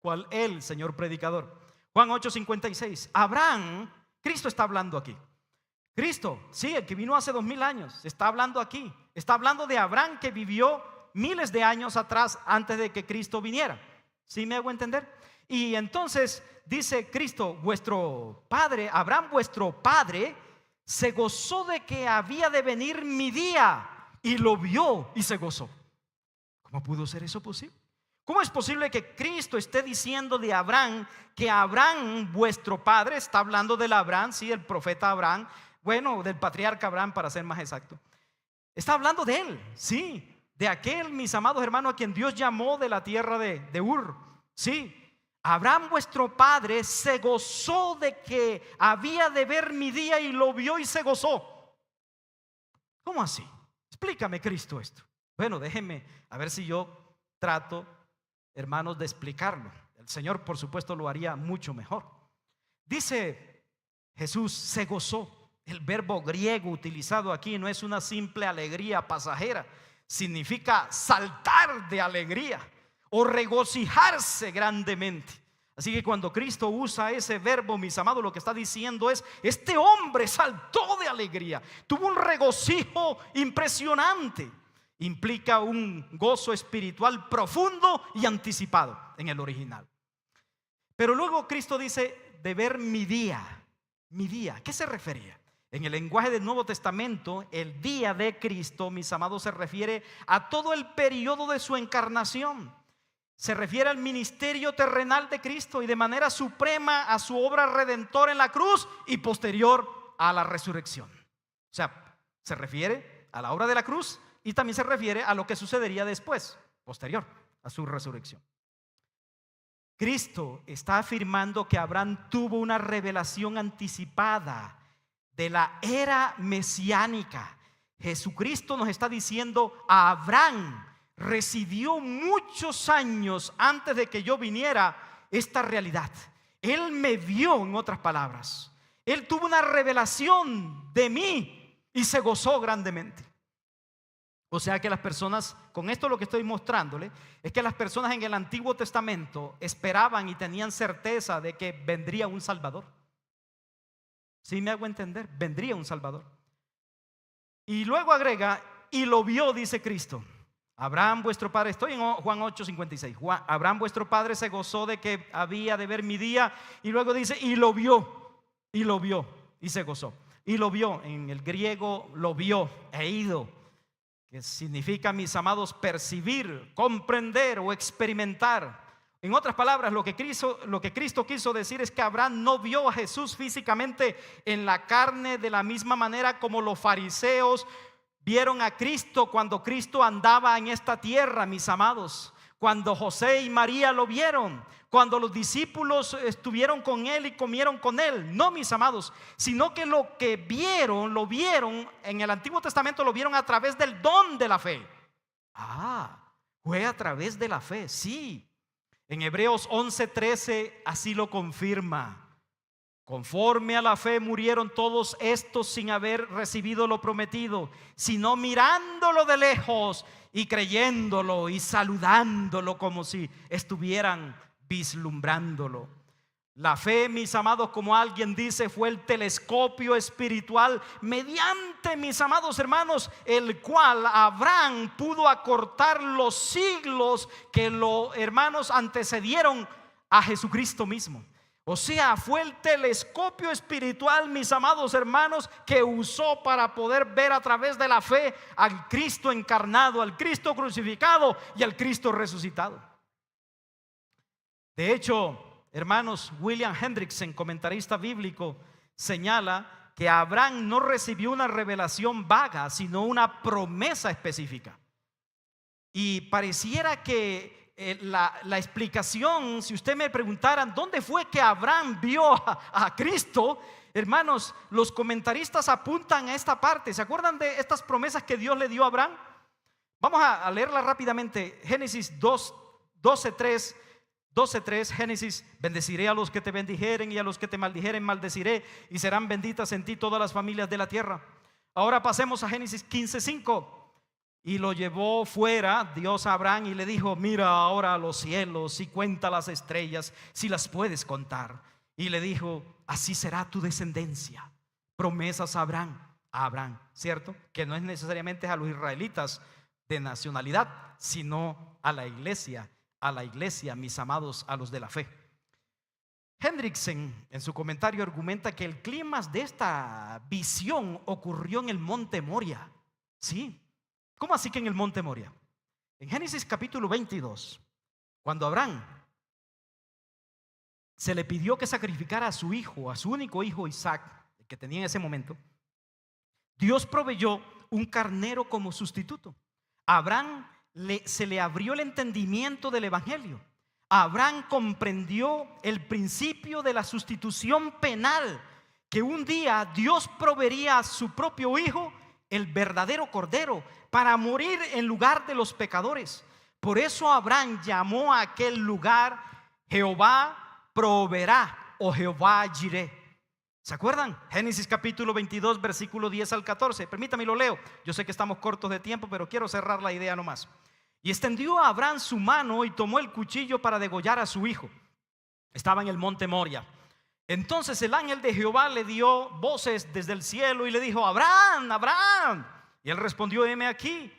¿cuál? Él, Señor predicador. Juan 8, 56. Abraham, Cristo está hablando aquí. Cristo, sí, el que vino hace 2000 años, está hablando aquí. Está hablando de Abraham, que vivió miles de años atrás, antes de que Cristo viniera. ¿Sí me hago entender? Y entonces dice Cristo, vuestro padre, Abraham, vuestro padre, se gozó de que había de venir mi día, y lo vio y se gozó. ¿Cómo pudo ser eso posible? ¿Cómo es posible que Cristo esté diciendo de Abraham, que Abraham, vuestro padre, está hablando del Abraham, sí, el profeta Abraham, bueno, del patriarca Abraham, para ser más exacto? Está hablando de él, sí, de aquel, mis amados hermanos, a quien Dios llamó de la tierra de Ur. Sí, Abraham, vuestro padre, se gozó de que había de ver mi día, y lo vio y se gozó. ¿Cómo así? Explícame, Cristo, esto. Bueno, déjenme a ver si yo trato, hermanos, de explicarlo. El Señor, por supuesto, lo haría mucho mejor. Dice Jesús, se gozó. El verbo griego utilizado aquí no es una simple alegría pasajera. Significa saltar de alegría o regocijarse grandemente. Así que cuando Cristo usa ese verbo, mis amados, lo que está diciendo es: este hombre saltó de alegría, tuvo un regocijo impresionante. Implica un gozo espiritual profundo y anticipado en el original. Pero luego Cristo dice de ver mi día. Mi día, ¿a qué se refería? En el lenguaje del Nuevo Testamento, el día de Cristo, mis amados, se refiere a todo el periodo de su encarnación. Se refiere al ministerio terrenal de Cristo, y de manera suprema a su obra redentora en la cruz y posterior a la resurrección. O sea, se refiere a la obra de la cruz y también se refiere a lo que sucedería después, posterior a su resurrección. Cristo está afirmando que Abraham tuvo una revelación anticipada de la era mesiánica. Jesucristo nos está diciendo: Abraham recibió muchos años antes de que yo viniera esta realidad. Él me vio, en otras palabras. Él tuvo una revelación de mí y se gozó grandemente. O sea que las personas, con esto lo que estoy mostrándole, es que las personas en el Antiguo Testamento esperaban y tenían certeza de que vendría un Salvador. ¿Sí me hago entender? Vendría un Salvador. Y luego agrega: y lo vio, dice Cristo. Abraham, vuestro padre, estoy en Juan 8:56. Abraham, vuestro padre, se gozó de que había de ver mi día. Y luego dice: y lo vio, y se gozó. Y lo vio, en el griego lo vio, eido, que significa, mis amados, percibir, comprender o experimentar. En otras palabras, lo que Cristo quiso decir es que Abraham no vio a Jesús físicamente en la carne de la misma manera como los fariseos vieron a Cristo cuando Cristo andaba en esta tierra, mis amados. Cuando José y María lo vieron, cuando los discípulos estuvieron con él y comieron con él. No, mis amados, sino que lo que vieron, lo vieron en el Antiguo Testamento, lo vieron a través del don de la fe. Fue a través de la fe, sí. En Hebreos 11:13 así lo confirma. Conforme a la fe murieron todos estos sin haber recibido lo prometido, sino mirándolo de lejos y creyéndolo y saludándolo como si estuvieran vislumbrándolo. La fe, mis amados, como alguien dice, fue el telescopio espiritual mediante, mis amados hermanos, el cual Abraham pudo acortar los siglos que los hermanos antecedieron a Jesucristo mismo. O sea, fue el telescopio espiritual, mis amados hermanos, que usó para poder ver a través de la fe al Cristo encarnado, al Cristo crucificado y al Cristo resucitado. De hecho, hermanos, William Hendrickson, comentarista bíblico, señala que Abraham no recibió una revelación vaga, sino una promesa específica. Y pareciera que la explicación, si usted me preguntaran dónde fue que Abraham vio a Cristo, hermanos, los comentaristas apuntan a esta parte. ¿Se acuerdan de estas promesas que Dios le dio a Abraham? Vamos a leerla rápidamente. Génesis 12:3, Génesis: bendeciré a los que te bendijeren y a los que te maldijeren maldeciré, y serán benditas en ti todas las familias de la tierra. Ahora pasemos a Génesis 15:5. Y lo llevó fuera Dios a Abraham y le dijo: mira ahora a los cielos y cuenta las estrellas, si las puedes contar. Y le dijo: así será tu descendencia. Promesas a Abraham, ¿cierto? Que no es necesariamente a los israelitas de nacionalidad, sino a la iglesia, mis amados, a los de la fe. Hendrickson en su comentario argumenta que el clímax de esta visión ocurrió en el monte Moria. Sí. ¿Cómo así que en el monte Moria? En Génesis capítulo 22, cuando Abraham se le pidió que sacrificara a su hijo, a su único hijo Isaac, que tenía en ese momento, Dios proveyó un carnero como sustituto. A Abraham se le abrió el entendimiento del evangelio. Abraham comprendió el principio de la sustitución penal, que un día Dios proveería a su propio hijo, el verdadero cordero, para morir en lugar de los pecadores. Por eso Abraham llamó a aquel lugar Jehová proveerá, o Jehová Jireh. ¿Se acuerdan? Génesis capítulo 22, versículo 10 al 14. Permítame, lo leo. Yo sé que estamos cortos de tiempo, pero quiero cerrar la idea nomás. Y extendió a Abraham su mano y tomó el cuchillo para degollar a su hijo. Estaba en el monte Moria. Entonces el ángel de Jehová le dio voces desde el cielo y le dijo: Abraham, Abraham. Y él respondió: heme aquí.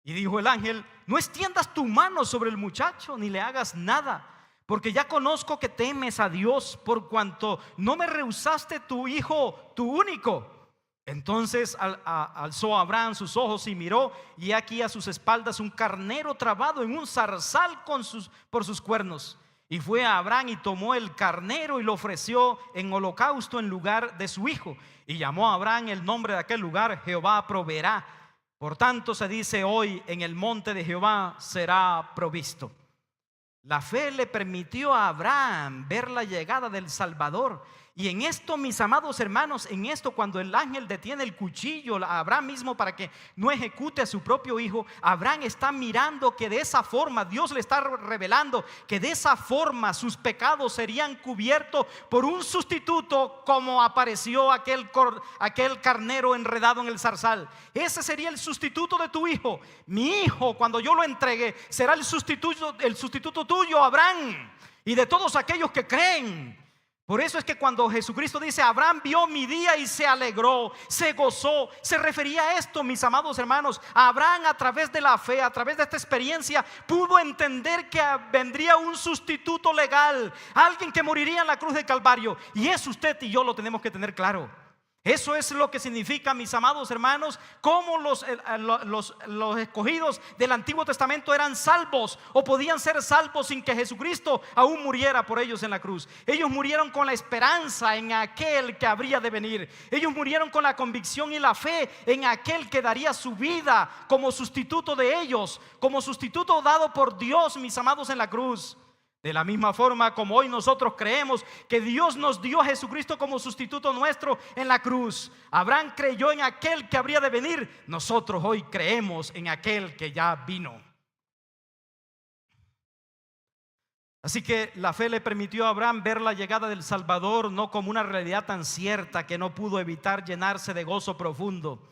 Y dijo el ángel: no extiendas tu mano sobre el muchacho, ni le hagas nada, porque ya conozco que temes a Dios, por cuanto no me rehusaste tu hijo, tu único. Entonces alzó Abraham sus ojos y miró, y aquí a sus espaldas un carnero trabado en un zarzal por sus cuernos. Y fue a Abraham y tomó el carnero y lo ofreció en holocausto en lugar de su hijo. Y llamó a Abraham el nombre de aquel lugar: Jehová proveerá. Por tanto se dice hoy: en el monte de Jehová será provisto. La fe le permitió a Abraham ver la llegada del Salvador. Y en esto, mis amados hermanos, en esto, cuando el ángel detiene el cuchillo a Abraham mismo para que no ejecute a su propio hijo, Abraham está mirando que de esa forma Dios le está revelando que de esa forma sus pecados serían cubiertos por un sustituto, como apareció aquel carnero enredado en el zarzal. Ese sería el sustituto de tu hijo. Mi hijo, cuando yo lo entregue, será el sustituto tuyo, Abraham, y de todos aquellos que creen. Por eso es que cuando Jesucristo dice: Abraham vio mi día y se alegró, se gozó, se refería a esto, mis amados hermanos. Abraham, a través de la fe, a través de esta experiencia, pudo entender que vendría un sustituto legal, alguien que moriría en la cruz del Calvario. Y eso usted y yo lo tenemos que tener claro. Eso es lo que significa, mis amados hermanos, cómo los escogidos del Antiguo Testamento eran salvos, o podían ser salvos sin que Jesucristo aún muriera por ellos en la cruz. Ellos murieron con la esperanza en aquel que habría de venir. Ellos murieron con la convicción y la fe en aquel que daría su vida como sustituto de ellos, como sustituto dado por Dios, mis amados, en la cruz. De la misma forma como hoy nosotros creemos que Dios nos dio a Jesucristo como sustituto nuestro en la cruz. Abraham creyó en aquel que habría de venir. Nosotros hoy creemos en aquel que ya vino. Así que la fe le permitió a Abraham ver la llegada del Salvador no como una realidad tan cierta que no pudo evitar llenarse de gozo profundo.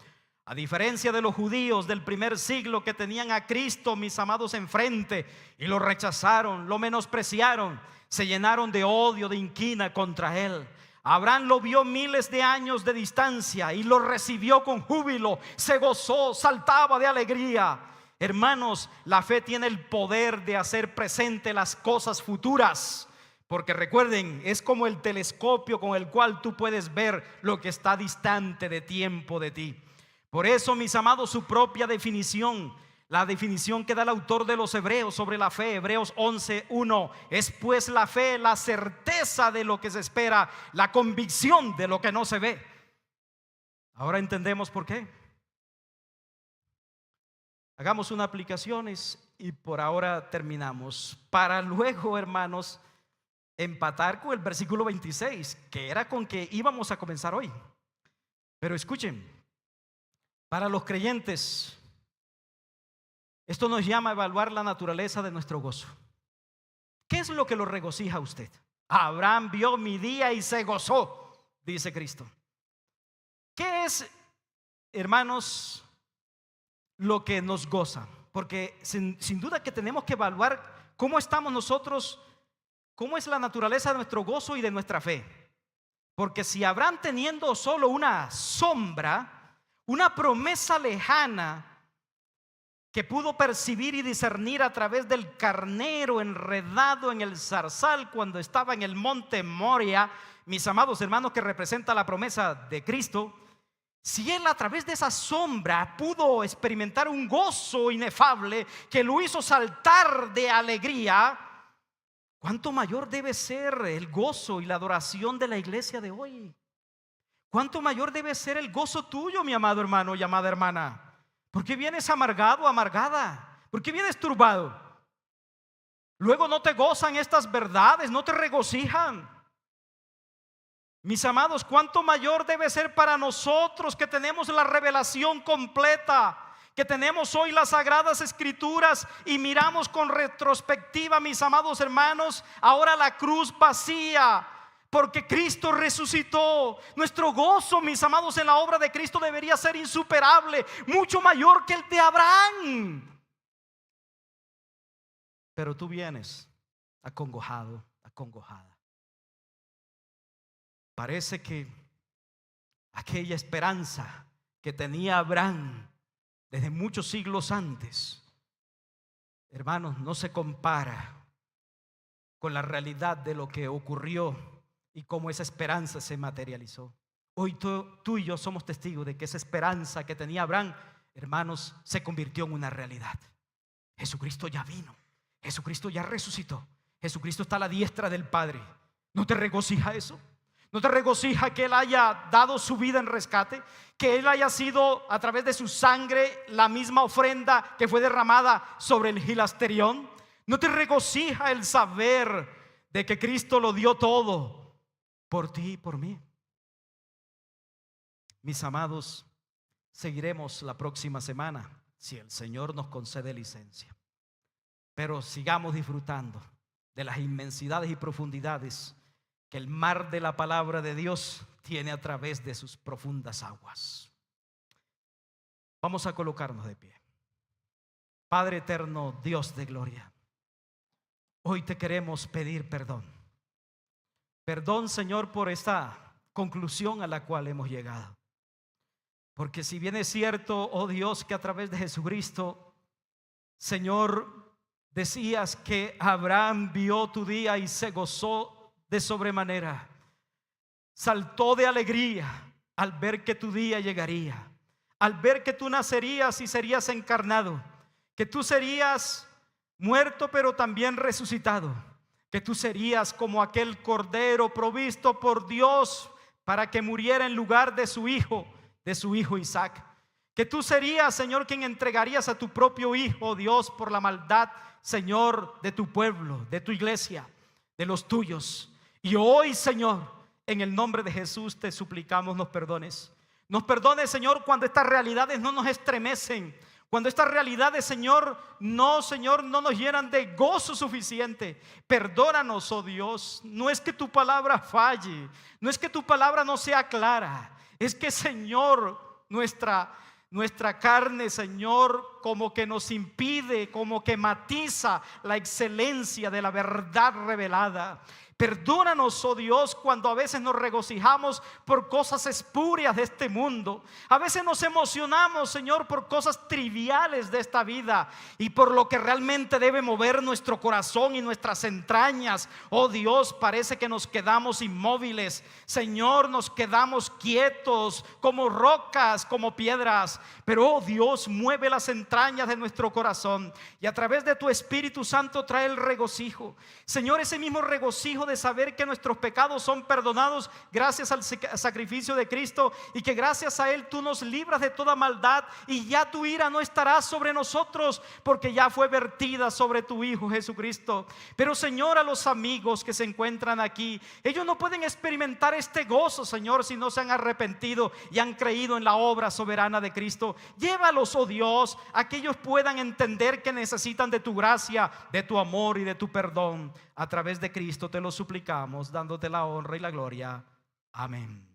A diferencia de los judíos del primer siglo que tenían a Cristo, mis amados, enfrente y lo rechazaron, lo menospreciaron, se llenaron de odio, de inquina contra él. Abraham lo vio miles de años de distancia y lo recibió con júbilo, se gozó, saltaba de alegría. Hermanos, la fe tiene el poder de hacer presente las cosas futuras, porque recuerden, es como el telescopio con el cual tú puedes ver lo que está distante de tiempo de ti. Por eso, mis amados, su propia definición, la definición que da el autor de los Hebreos sobre la fe, Hebreos 11:1, es pues la fe, la certeza de lo que se espera, la convicción de lo que no se ve. Ahora entendemos por qué. Hagamos unas aplicaciones y por ahora terminamos, para luego, hermanos, empatar con el versículo 26, que era con que íbamos a comenzar hoy. Pero escuchen, para los creyentes, esto nos llama a evaluar la naturaleza de nuestro gozo. ¿Qué es lo que lo regocija a usted? Abraham vio mi día y se gozó, dice Cristo. ¿Qué es, hermanos, lo que nos goza? Porque sin duda que tenemos que evaluar cómo estamos nosotros, cómo es la naturaleza de nuestro gozo y de nuestra fe. Porque si Abraham, teniendo solo una sombra, una promesa lejana que pudo percibir y discernir a través del carnero enredado en el zarzal cuando estaba en el monte Moria, mis amados hermanos, que representa la promesa de Cristo, si él a través de esa sombra pudo experimentar un gozo inefable que lo hizo saltar de alegría, ¿cuánto mayor debe ser el gozo y la adoración de la iglesia de hoy? ¿Cuánto mayor debe ser el gozo tuyo, mi amado hermano y amada hermana? ¿Por qué vienes amargado, amargada? ¿Por qué vienes turbado? Luego no te gozan estas verdades, no te regocijan. Mis amados, ¿cuánto mayor debe ser para nosotros que tenemos la revelación completa, que tenemos hoy las sagradas escrituras y miramos con retrospectiva, mis amados hermanos, ahora la cruz vacía? Porque Cristo resucitó. Nuestro gozo, mis amados, en la obra de Cristo debería ser insuperable, mucho mayor que el de Abraham. Pero tú vienes acongojado, acongojada. Parece que aquella esperanza que tenía Abraham desde muchos siglos antes, hermanos, no se compara con la realidad de lo que ocurrió y cómo esa esperanza se materializó. Hoy tú y yo somos testigos de que esa esperanza que tenía Abraham, hermanos, se convirtió en una realidad. Jesucristo ya vino, Jesucristo ya resucitó, Jesucristo está a la diestra del Padre. ¿No te regocija eso? ¿No te regocija que Él haya dado su vida en rescate? Que Él haya sido a través de su sangre la misma ofrenda que fue derramada sobre el Hilasterión. ¿No te regocija el saber de que Cristo lo dio todo por ti y por mí? Mis amados, seguiremos la próxima semana si el Señor nos concede licencia. Pero sigamos disfrutando de las inmensidades y profundidades que el mar de la palabra de Dios tiene a través de sus profundas aguas. Vamos a colocarnos de pie. Padre eterno, Dios de gloria, hoy te queremos pedir perdón. Perdón, Señor, por esta conclusión a la cual hemos llegado. Porque si bien es cierto, oh Dios, que a través de Jesucristo, Señor, decías que Abraham vio tu día y se gozó de sobremanera, saltó de alegría al ver que tu día llegaría, al ver que tú nacerías y serías encarnado, que tú serías muerto pero también resucitado, que tú serías como aquel cordero provisto por Dios para que muriera en lugar de su hijo Isaac, que tú serías, Señor, quien entregarías a tu propio hijo, Dios, por la maldad, Señor, de tu pueblo, de tu iglesia, de los tuyos. Y hoy, Señor, en el nombre de Jesús te suplicamos nos perdones. Nos perdones, Señor, cuando estas realidades no nos estremecen, cuando estas realidades, Señor, no nos llenan de gozo suficiente. Perdónanos, oh Dios. No es que tu palabra falle, no es que tu palabra no sea clara, es que, Señor, nuestra Nuestra carne, Señor, como que nos impide, como que matiza la excelencia de la verdad revelada. Perdónanos, oh Dios, cuando a veces nos regocijamos por cosas espurias de este mundo. A veces nos emocionamos, Señor, por cosas triviales de esta vida y por lo que realmente debe mover nuestro corazón y nuestras entrañas. Oh Dios, parece que nos quedamos inmóviles. Señor, nos quedamos quietos como rocas, como piedras. Pero, oh Dios, mueve las entrañas de nuestro corazón y a través de tu Espíritu Santo trae el regocijo. Señor, ese mismo regocijo de saber que nuestros pecados son perdonados gracias al sacrificio de Cristo y que gracias a Él tú nos libras de toda maldad y ya tu ira no estará sobre nosotros porque ya fue vertida sobre tu Hijo Jesucristo. Pero, Señor, a los amigos que se encuentran aquí, ellos no pueden experimentar este gozo, Señor, si no se han arrepentido y han creído en la obra soberana de Cristo. Llévalos, oh Dios, a que ellos puedan entender que necesitan de tu gracia, de tu amor y de tu perdón. A través de Cristo te lo suplicamos, dándote la honra y la gloria. Amén.